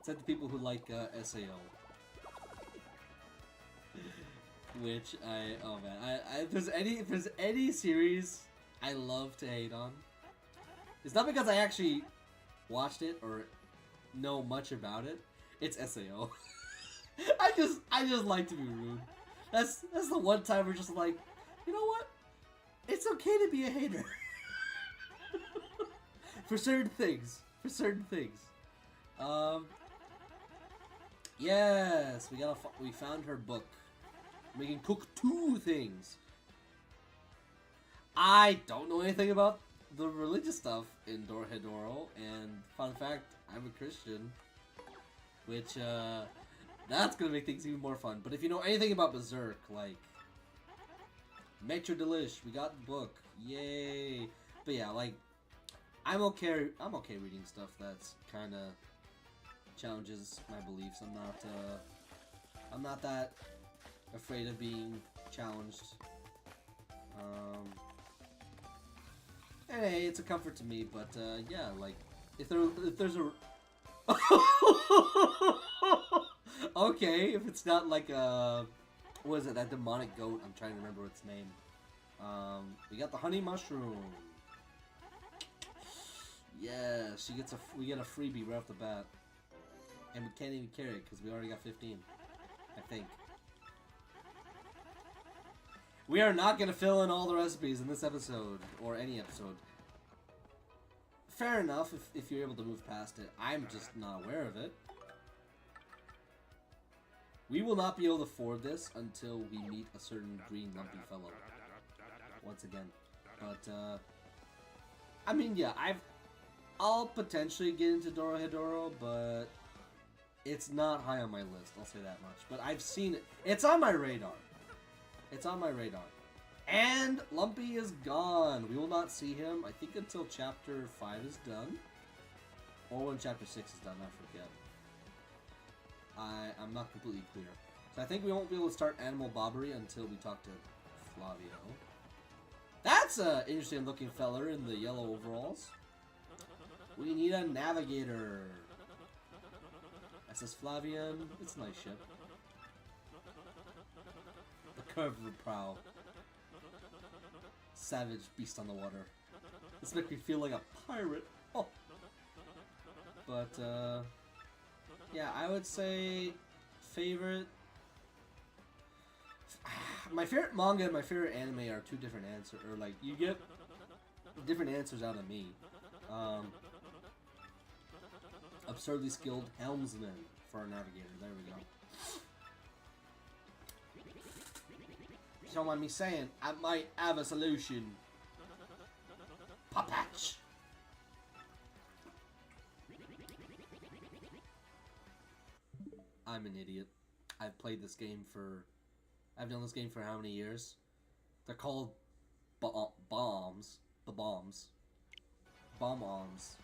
Said the people who like SAO. Which oh man, if there's any series I love to hate on, it's not because I actually watched it or know much about it. It's SAO. I just like to be rude. That's the one time we're just like, you know what? It's okay to be a hater. For certain things. For certain things. Yes, we found her book. We can cook 2 things. I don't know anything about the religious stuff in Dorohedoro, and fun fact, I'm a Christian, which that's gonna make things even more fun. But if you know anything about Berserk, like Maitre Delish, we got the book, yay! But yeah, like I'm okay reading stuff that's kind of challenges my beliefs. I'm not that afraid of being challenged. Hey, it's a comfort to me, but yeah, like if there's a okay, if it's not like a what is it, that demonic goat? I'm trying to remember its name. We got the honey mushroom. Yeah, we get a freebie right off the bat, and we can't even carry it because we already got 15. I think. We are not gonna fill in all the recipes in this episode, or any episode. Fair enough if you're able to move past it. I'm just not aware of it. We will not be able to afford this until we meet a certain green lumpy fellow. Once again. But, I mean, yeah, I'll potentially get into Dorohedoro, but it's not high on my list, I'll say that much. But I've seen it. It's on my radar. It's on my radar. And Lumpy is gone. We will not see him, I think, until Chapter 5 is done. Or when Chapter 6 is done, I forget. I'm not completely clear. So I think we won't be able to start Animal Bobbery until we talk to Flavio. That's a interesting looking feller in the yellow overalls. We need a navigator. SS Flavian. It's a nice ship. The curve of the prow. Savage beast on the water. This makes me feel like a pirate. Oh. But, yeah, I would say favorite. My favorite manga and my favorite anime are 2 different answers. Or, like, you get different answers out of me. Absurdly skilled helmsman for our navigator. There we go. Don't mind me saying, I might have a solution. Papatch. I'm an idiot. I've played this game for... I've done this game for how many years? They're called bombs. The bombs. Bomb-oms.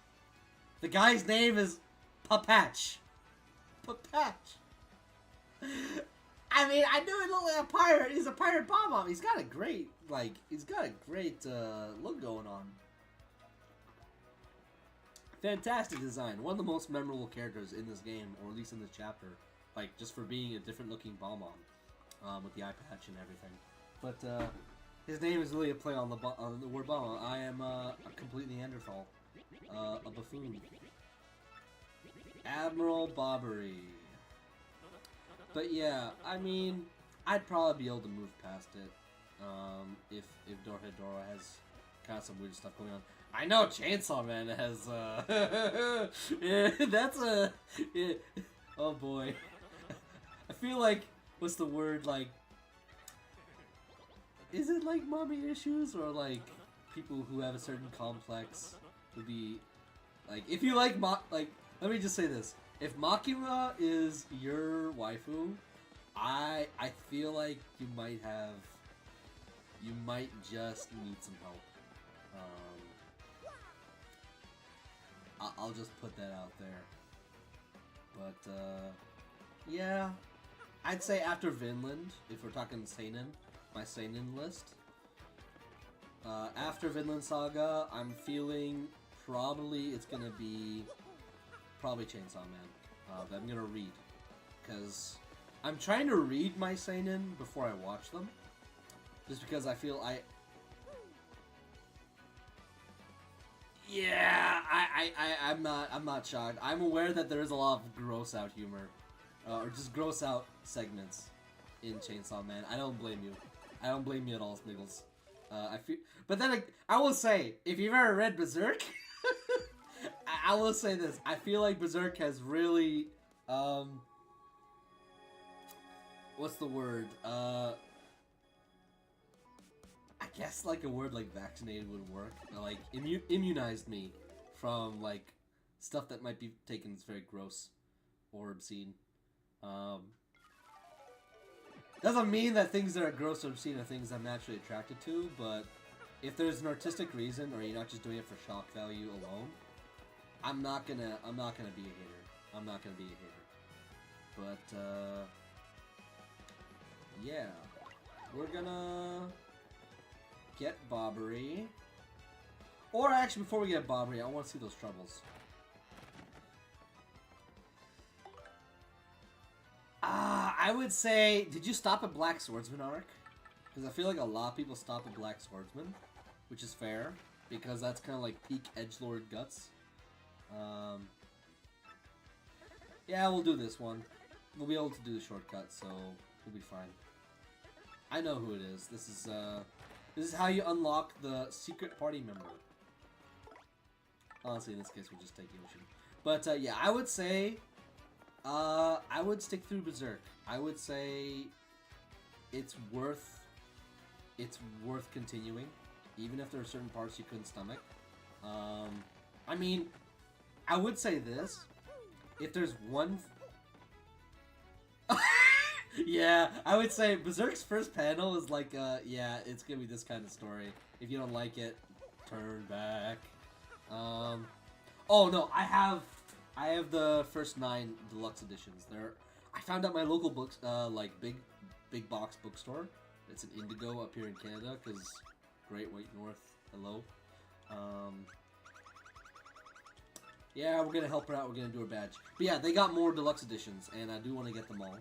The guy's name is Papatch. Papatch. I mean, I knew he looked like a pirate. He's a pirate bomb-bomb. He's got a great, like, look going on. Fantastic design. One of the most memorable characters in this game, or at least in this chapter. Like, just for being a different looking bomb-bomb. With the eye patch and everything. But, his name is really a play on the word bomb. I am, a complete Neanderthal. A buffoon. Admiral Bobbery. But yeah, I mean, I'd probably be able to move past it, if Dorohedoro has kind of some weird stuff going on. I know Chainsaw Man has, yeah, that's a, yeah, oh boy. I feel like, what's the word, like, is it like mommy issues, or like, people who have a certain complex would be, like, if you like, let me just say this. If Makima is your waifu, I feel like you might just need some help. I'll just put that out there. But, yeah. I'd say after Vinland, if we're talking Seinen, my Seinen list. After Vinland Saga, I'm feeling probably it's gonna be Chainsaw Man, that I'm gonna read, because I'm trying to read my seinen before I watch them, just because I feel I'm not shocked. I'm aware that there is a lot of gross out humor, or just gross out segments in Chainsaw Man. I don't blame you. I don't blame you at all, Sniggles. I feel, but then I will say, if you've ever read Berserk, I will say this: I feel like Berserk has really, what's the word? I guess like a word like vaccinated would work. Like immunized me from like stuff that might be taken as very gross or obscene. Doesn't mean that things that are gross or obscene are things I'm naturally attracted to, but if there's an artistic reason or you're not just doing it for shock value alone, I'm not gonna be a hater. I'm not gonna be a hater. But yeah, we're gonna get Bobbery. Or actually, before we get Bobbery, I want to see those troubles. I would say, did you stop at Black Swordsman arc? Because I feel like a lot of people stop at Black Swordsman, which is fair, because that's kind of like peak edgelord guts. Yeah, we'll do this one. We'll be able to do the shortcut, so we'll be fine. I know who it is. This is how you unlock the secret party member. Honestly, in this case, we'll just take Yoshi. But yeah, I would say, I would stick through Berserk. I would say it's worth continuing, even if there are certain parts you couldn't stomach. I mean, I would say this: if there's one, yeah, I would say Berserk's first panel is like, yeah, it's gonna be this kind of story. If you don't like it, turn back. Oh no, I have the first 9 deluxe editions. I found out my local books, like big box bookstore. It's an Indigo up here in Canada, because Great White North, hello. Yeah, we're gonna help her out. We're gonna do her badge. But yeah, they got more deluxe editions, and I do want to get them all.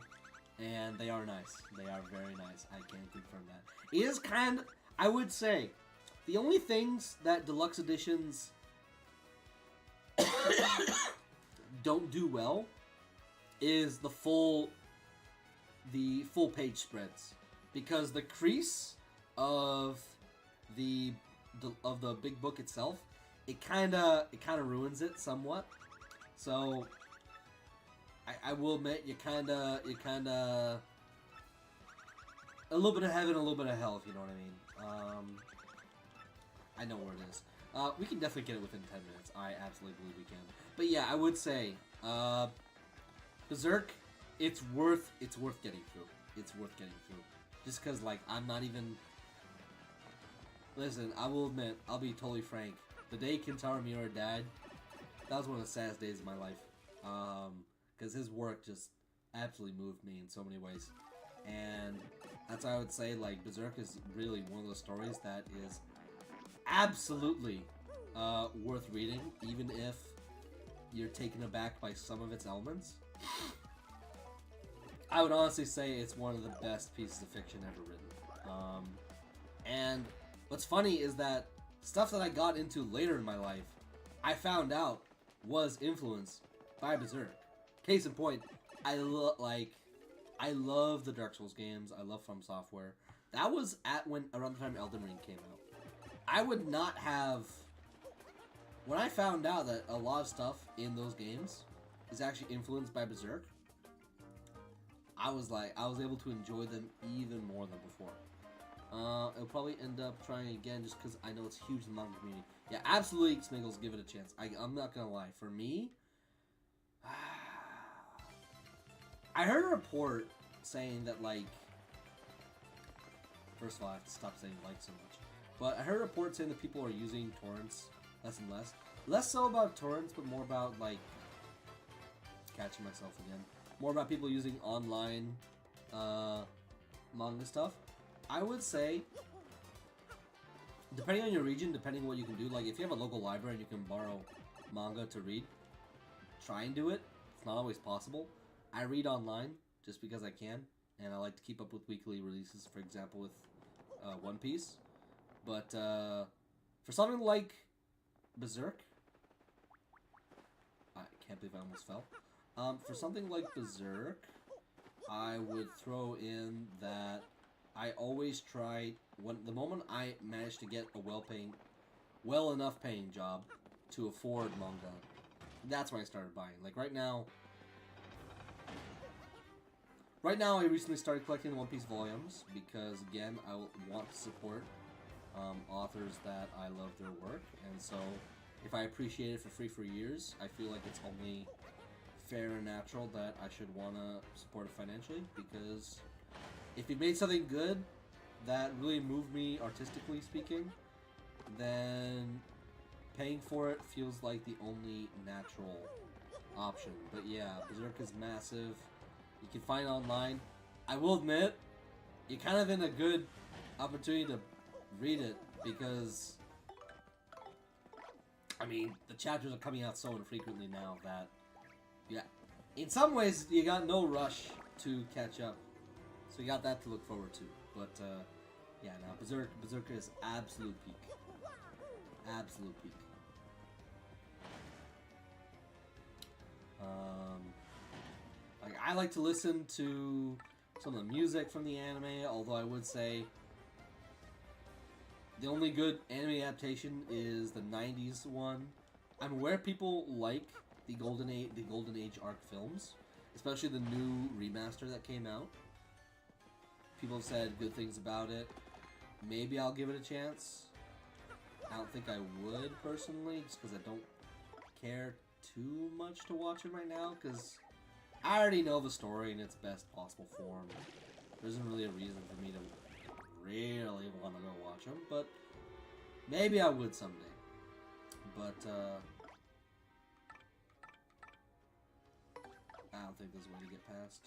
And they are nice. They are very nice. I can confirm that. It is kind of, I would say, the only things that deluxe editions don't do well is the full page spreads, because the crease of the big book itself, it kind of ruins it somewhat. So I will admit, you kind of a little bit of heaven, a little bit of hell, if you know what I mean. I know where it is. We can definitely get it within 10 minutes. I absolutely believe we can. But yeah, I would say, Berserk, it's worth getting through. It's worth getting through. Just because, like, I'm not even... Listen, I will admit, I'll be totally frank. The day Kentaro Miura died, that was one of the saddest days of my life. Because his work just absolutely moved me in so many ways. And that's why I would say, like, Berserk is really one of those stories that is absolutely worth reading, even if you're taken aback by some of its elements. I would honestly say it's one of the best pieces of fiction ever written. And what's funny is that stuff that I got into later in my life, I found out was influenced by Berserk. Case in point, I love the Dark Souls games. I love From Software. That was around the time Elden Ring came out. I would not have... When I found out that a lot of stuff in those games is actually influenced by Berserk, I was able to enjoy them even more than before. I'll probably end up trying again just because I know it's huge in the manga community. Yeah, absolutely, Smiggles, give it a chance. I'm not gonna lie. For me, I heard a report saying that, like... First of all, I have to stop saying like so much. But I heard a report saying that people are using torrents less and less. Less so about torrents, but more about, like... Catching myself again. More about people using online manga stuff. I would say, depending on your region, depending on what you can do, like if you have a local library and you can borrow manga to read, try and do it. It's not always possible. I read online just because I can, and I like to keep up with weekly releases, for example with One Piece. But for something like Berserk, I can't believe I almost fell. For something like Berserk, I would throw in that I always try, when the moment I manage to get a well enough paying job to afford manga, that's when I started buying. Like right now, I recently started collecting the One Piece volumes because, again, I want to support authors that I love their work, and so if I appreciate it for free for years, I feel like it's only fair and natural that I should want to support it financially, because if it made something good that really moved me artistically speaking, then paying for it feels like the only natural option. But yeah, Berserk is massive. You can find it online. I will admit, you're kind of in a good opportunity to read it because, I mean, the chapters are coming out so infrequently now that, yeah, in some ways you got no rush to catch up. So you got that to look forward to. But, yeah, now, Berserker is absolute peak. Absolute peak. Like, I like to listen to some of the music from the anime, although I would say the only good anime adaptation is the 90s one. I'm aware people like the Golden Age arc films, especially the new remaster that came out. People have said good things about it. Maybe I'll give it a chance. I don't think I would personally, just because I don't care too much to watch it right now, because I already know the story in its best possible form. There isn't really a reason for me to really want to go watch them, but maybe I would someday. But I don't think there's a way to get past,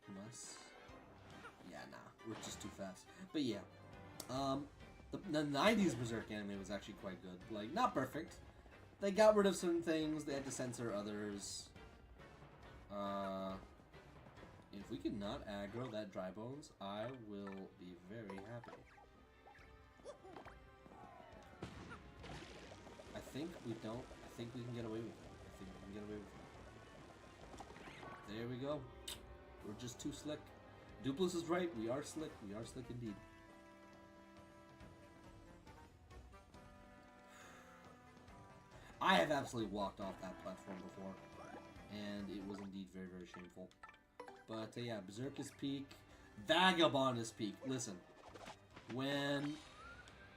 unless, yeah, nah, we're just too fast. But yeah, the 90s Berserk anime was actually quite good. Like, not perfect. They got rid of certain things, they had to censor others. If we can not aggro that dry bones, I will be very happy. I think we don't. I think we can get away with it. I think we can get away with it. There we go. We're just too slick. Dupless is right. We are slick. We are slick indeed. I have absolutely walked off that platform before, and it was indeed very, very shameful. But yeah, Berserk is peak. Vagabond is peak. Listen, when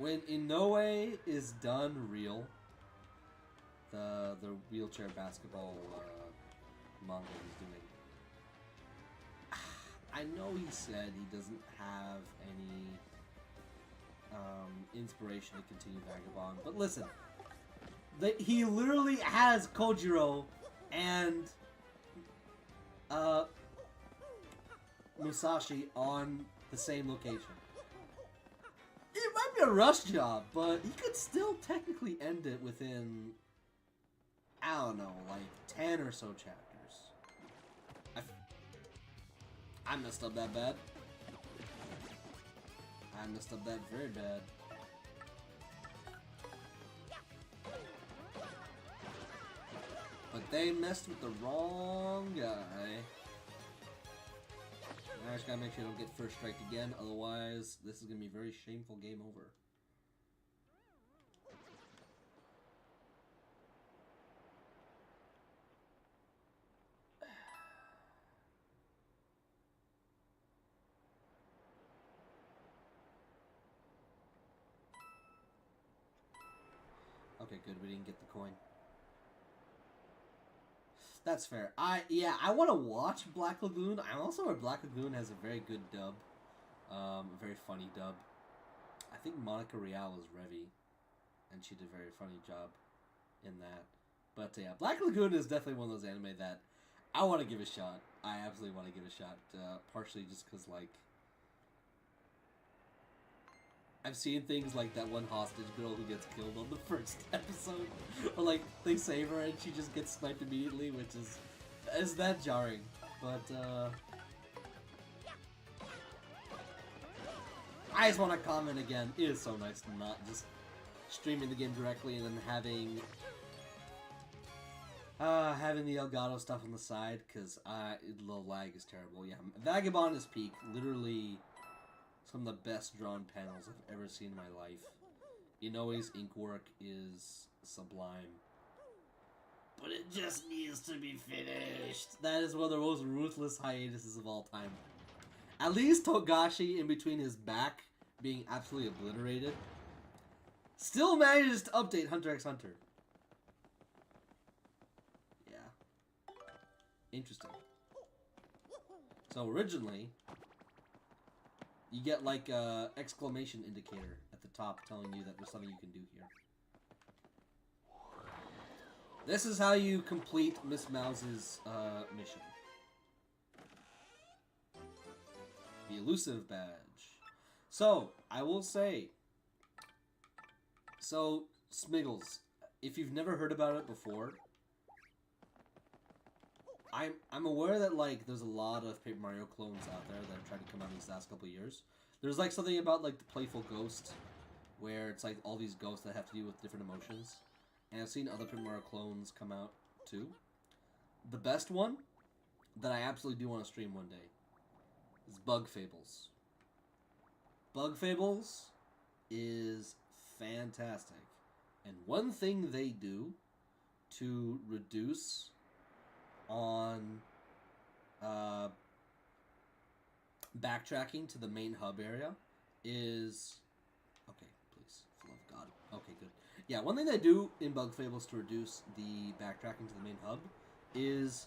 Inoue is done real, the wheelchair basketball manga he's doing, I know he said he doesn't have any inspiration to continue Vagabond, but listen, he literally has Kojiro and Musashi on the same location. It might be a rush job, but he could still technically end it within, I don't know, like 10 or so chapters. I messed up that bad. I messed up that very bad. But they messed with the wrong guy. I just gotta make sure I don't get first strike again, otherwise this is gonna be a very shameful game over. Okay, good, we didn't get the coin. That's fair. I want to watch Black Lagoon. I'm also aware Black Lagoon has a very good dub. A very funny dub. I think Monica Rial is Revy, and she did a very funny job in that. But yeah, Black Lagoon is definitely one of those anime that I want to give a shot. I absolutely want to give a shot, partially just because, like, I've seen things like that one hostage girl who gets killed on the first episode, or like they save her and she just gets sniped immediately, which is that jarring. But I just want to comment again. It is so nice to not just streaming the game directly and then having the Elgato stuff on the side, because the lag is terrible. Yeah, Vagabond is peak. Literally some of the best drawn panels I've ever seen in my life. Inoue's ink work is sublime. But it just needs to be finished. That is one of the most ruthless hiatuses of all time. At least Togashi, in between his back being absolutely obliterated, still manages to update Hunter x Hunter. Yeah. Interesting. So originally, you get like a exclamation indicator at the top telling you that there's something you can do here. This is how you complete Miss Mouse's mission. The elusive badge. So, I will say, so, Smiggles, if you've never heard about it before, I'm aware that, like, there's a lot of Paper Mario clones out there that have tried to come out these last couple of years. There's, like, something about, like, the Playful Ghost, where it's, like, all these ghosts that have to do with different emotions. And I've seen other Paper Mario clones come out, too. The best one, that I absolutely do want to stream one day, is Bug Fables. Bug Fables is fantastic. And one thing they do to reduce on backtracking to the main hub area is... Okay, please, for the love of God. Okay, good. Yeah, one thing they do in Bug Fables to reduce the backtracking to the main hub is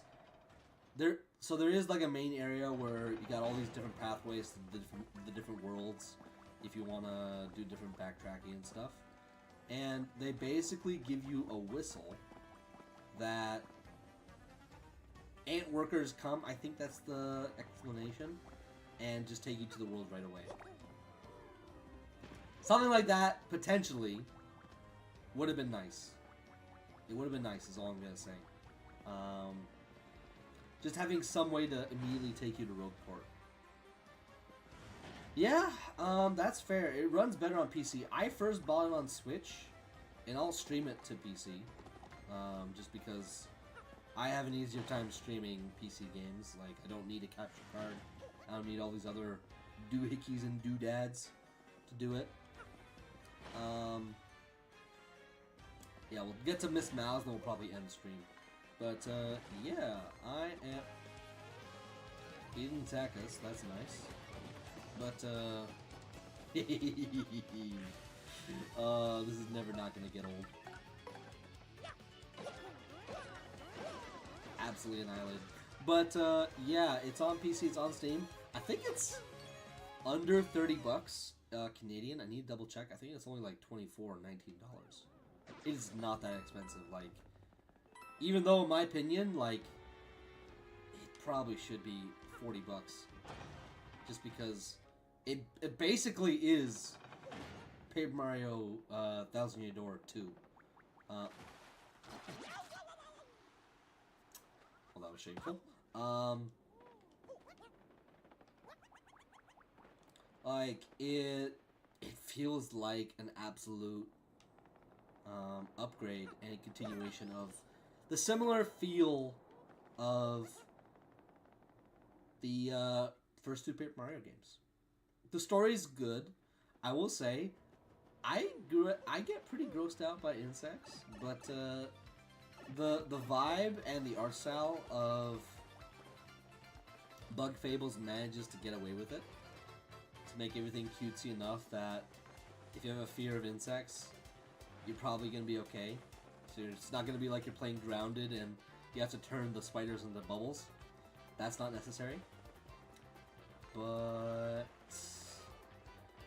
there. So there is like a main area where you got all these different pathways to the different worlds if you want to do different backtracking and stuff. And they basically give you a whistle that ant workers come, I think that's the explanation, and just take you to the world right away. Something like that, potentially, would have been nice. It would have been nice, is all I'm going to say. Just having some way to immediately take you to Rogueport. Yeah, that's fair. It runs better on PC. I first bought it on Switch, and I'll stream it to PC. Just because I have an easier time streaming PC games. Like, I don't need a capture card. I don't need all these other doohickeys and doodads to do it. Yeah, we'll get to Miss Mouse, and then we'll probably end the stream. But, yeah, I am eating tacos. That's nice. But, this is never not gonna get old. Absolutely annihilated. But, yeah, it's on PC, it's on Steam. I think it's under 30 bucks Canadian. I need to double check. I think it's only like $24 or $19. It is not that expensive. Like, even though, in my opinion, like, it probably should be 40 bucks. Just because it basically is Paper Mario Thousand Year Door 2. Well, that was shameful. Like, it feels like an absolute upgrade and a continuation of the similar feel of the first two Paper Mario games. The story's good. I will say, I get pretty grossed out by insects, but the vibe and the art style of Bug Fables manages to get away with it, to make everything cutesy enough that if you have a fear of insects, you're probably going to be okay. So it's not going to be like you're playing Grounded and you have to turn the spiders into bubbles. That's not necessary. But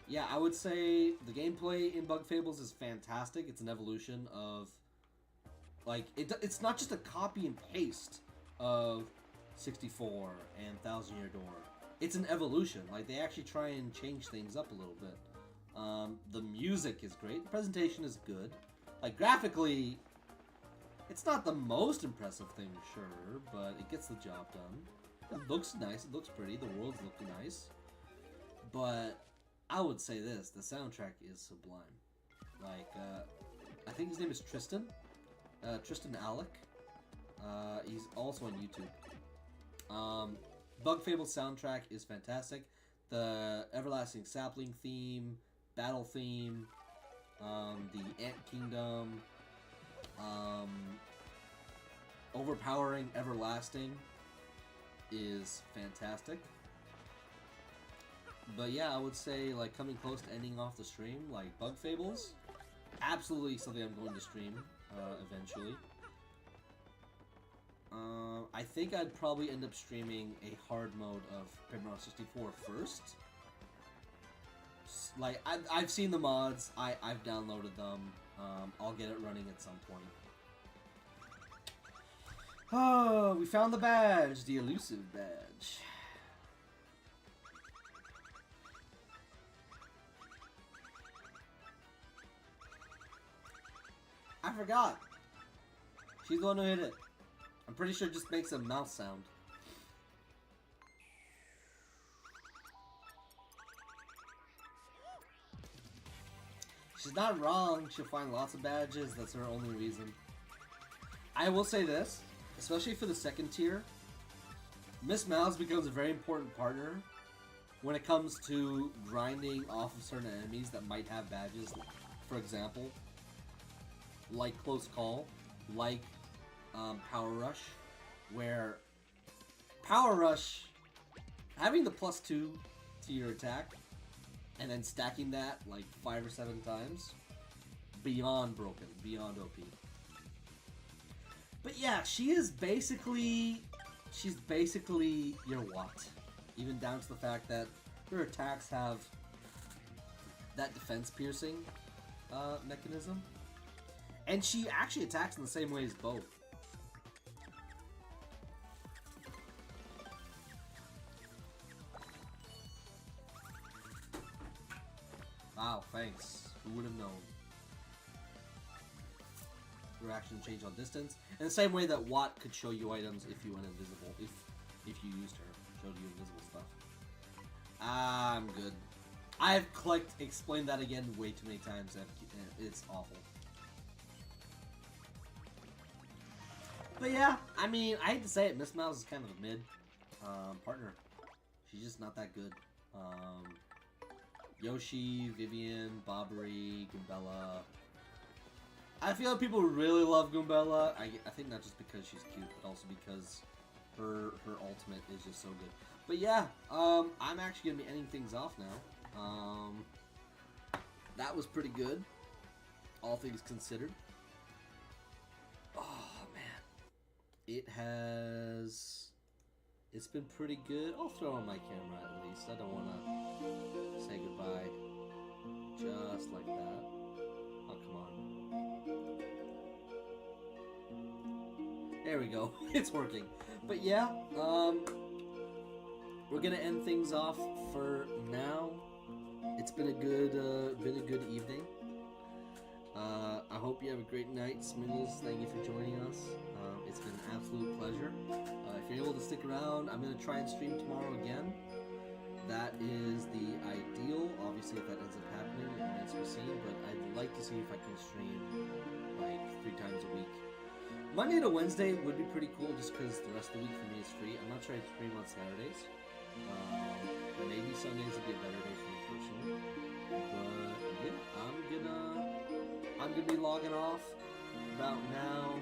yeah, I would say the gameplay in Bug Fables is fantastic. It's an evolution of, like, it's not just a copy and paste of 64 and Thousand Year Door. It's an evolution. Like, they actually try and change things up a little bit. The music is great. The presentation is good. Like, graphically, it's not the most impressive thing, sure, but it gets the job done. It looks nice. It looks pretty. The world's looking nice. But I would say this. The soundtrack is sublime. Like, I think his name is Tristan. Tristan Alec. He's also on YouTube. Bug Fables soundtrack is fantastic. the Everlasting Sapling theme, Battle theme, the Ant Kingdom, Overpowering Everlasting is fantastic. But yeah, I would say, like, coming close to ending off the stream, like Bug Fables, absolutely something I'm going to stream eventually. I think I'd probably end up streaming a hard mode of Paper Mario 64 first. Like, I've seen the mods, I've downloaded them, I'll get it running at some point. Oh, we found the badge, the elusive badge. I forgot. She's the one who hit it. I'm pretty sure it just makes a mouse sound. She's not wrong. She'll find lots of badges. That's her only reason. I will say this, especially for the second tier, Miss Mouse becomes a very important partner when it comes to grinding off of certain enemies that might have badges. For example, like Close Call, like Power Rush, where Power Rush, having the +2 to your attack, and then stacking that like 5 or 7 times, beyond broken, beyond OP. But yeah, she's basically your Watt, even down to the fact that her attacks have that defense piercing mechanism. And she actually attacks in the same way as both. Wow, thanks. Who would have known? Reaction change on distance. In the same way that Watt could show you items if you went invisible. If you used her. Showed you invisible stuff. I'm good. I've explained that again way too many times. It's awful. But yeah, I mean, I hate to say it, Miss Mouse is kind of a mid partner. She's just not that good. Yoshi, Vivian, Bobbery, Goombella. I feel like people really love Goombella. I think not just because she's cute, but also because her ultimate is just so good. But yeah, I'm actually gonna be ending things off now. That was pretty good, all things considered. It's been pretty good. I'll throw on my camera at least. I don't want to say goodbye just like that. Oh, come on. There we go. It's working. But yeah, we're gonna end things off for now. It's been a good evening. I hope you have a great night, Smiggles. Thank you for joining us. It's been an absolute pleasure. If you're able to stick around, I'm going to try and stream tomorrow again. That is the ideal. Obviously, if that ends up happening, it remains to be seen, but I'd like to see if I can stream like 3 times a week. Monday to Wednesday would be pretty cool just because the rest of the week for me is free. I'm not trying to stream on Saturdays. Maybe Sundays would be a better day for me personally. But yeah, I'm gonna be logging off about now.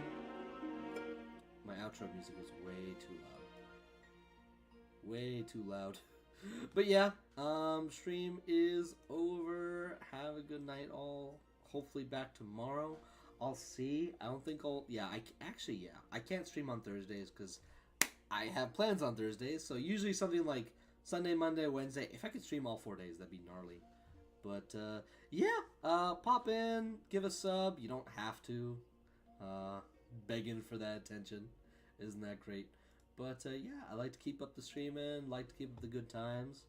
My outro music was way too loud. Way too loud. But yeah, stream is over. Have a good night all. Hopefully back tomorrow. I'll see. I don't think I'll... Yeah, I can't stream on Thursdays because I have plans on Thursdays. So usually something like Sunday, Monday, Wednesday. If I could stream all 4 days, that'd be gnarly. But, yeah, pop in, give a sub. You don't have to. Begging for that attention. Isn't that great? But, yeah, I like to keep up the streaming, like to keep up the good times.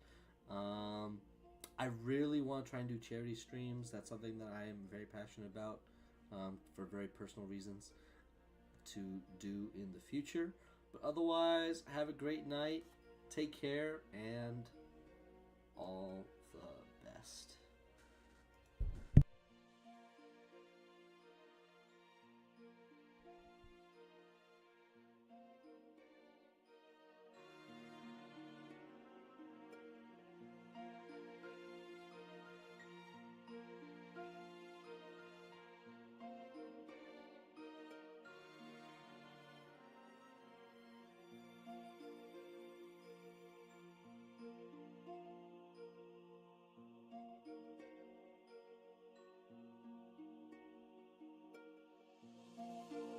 I really want to try and do charity streams. That's something that I am very passionate about, for very personal reasons to do in the future. But otherwise, have a great night. Take care, and all the best. Bye.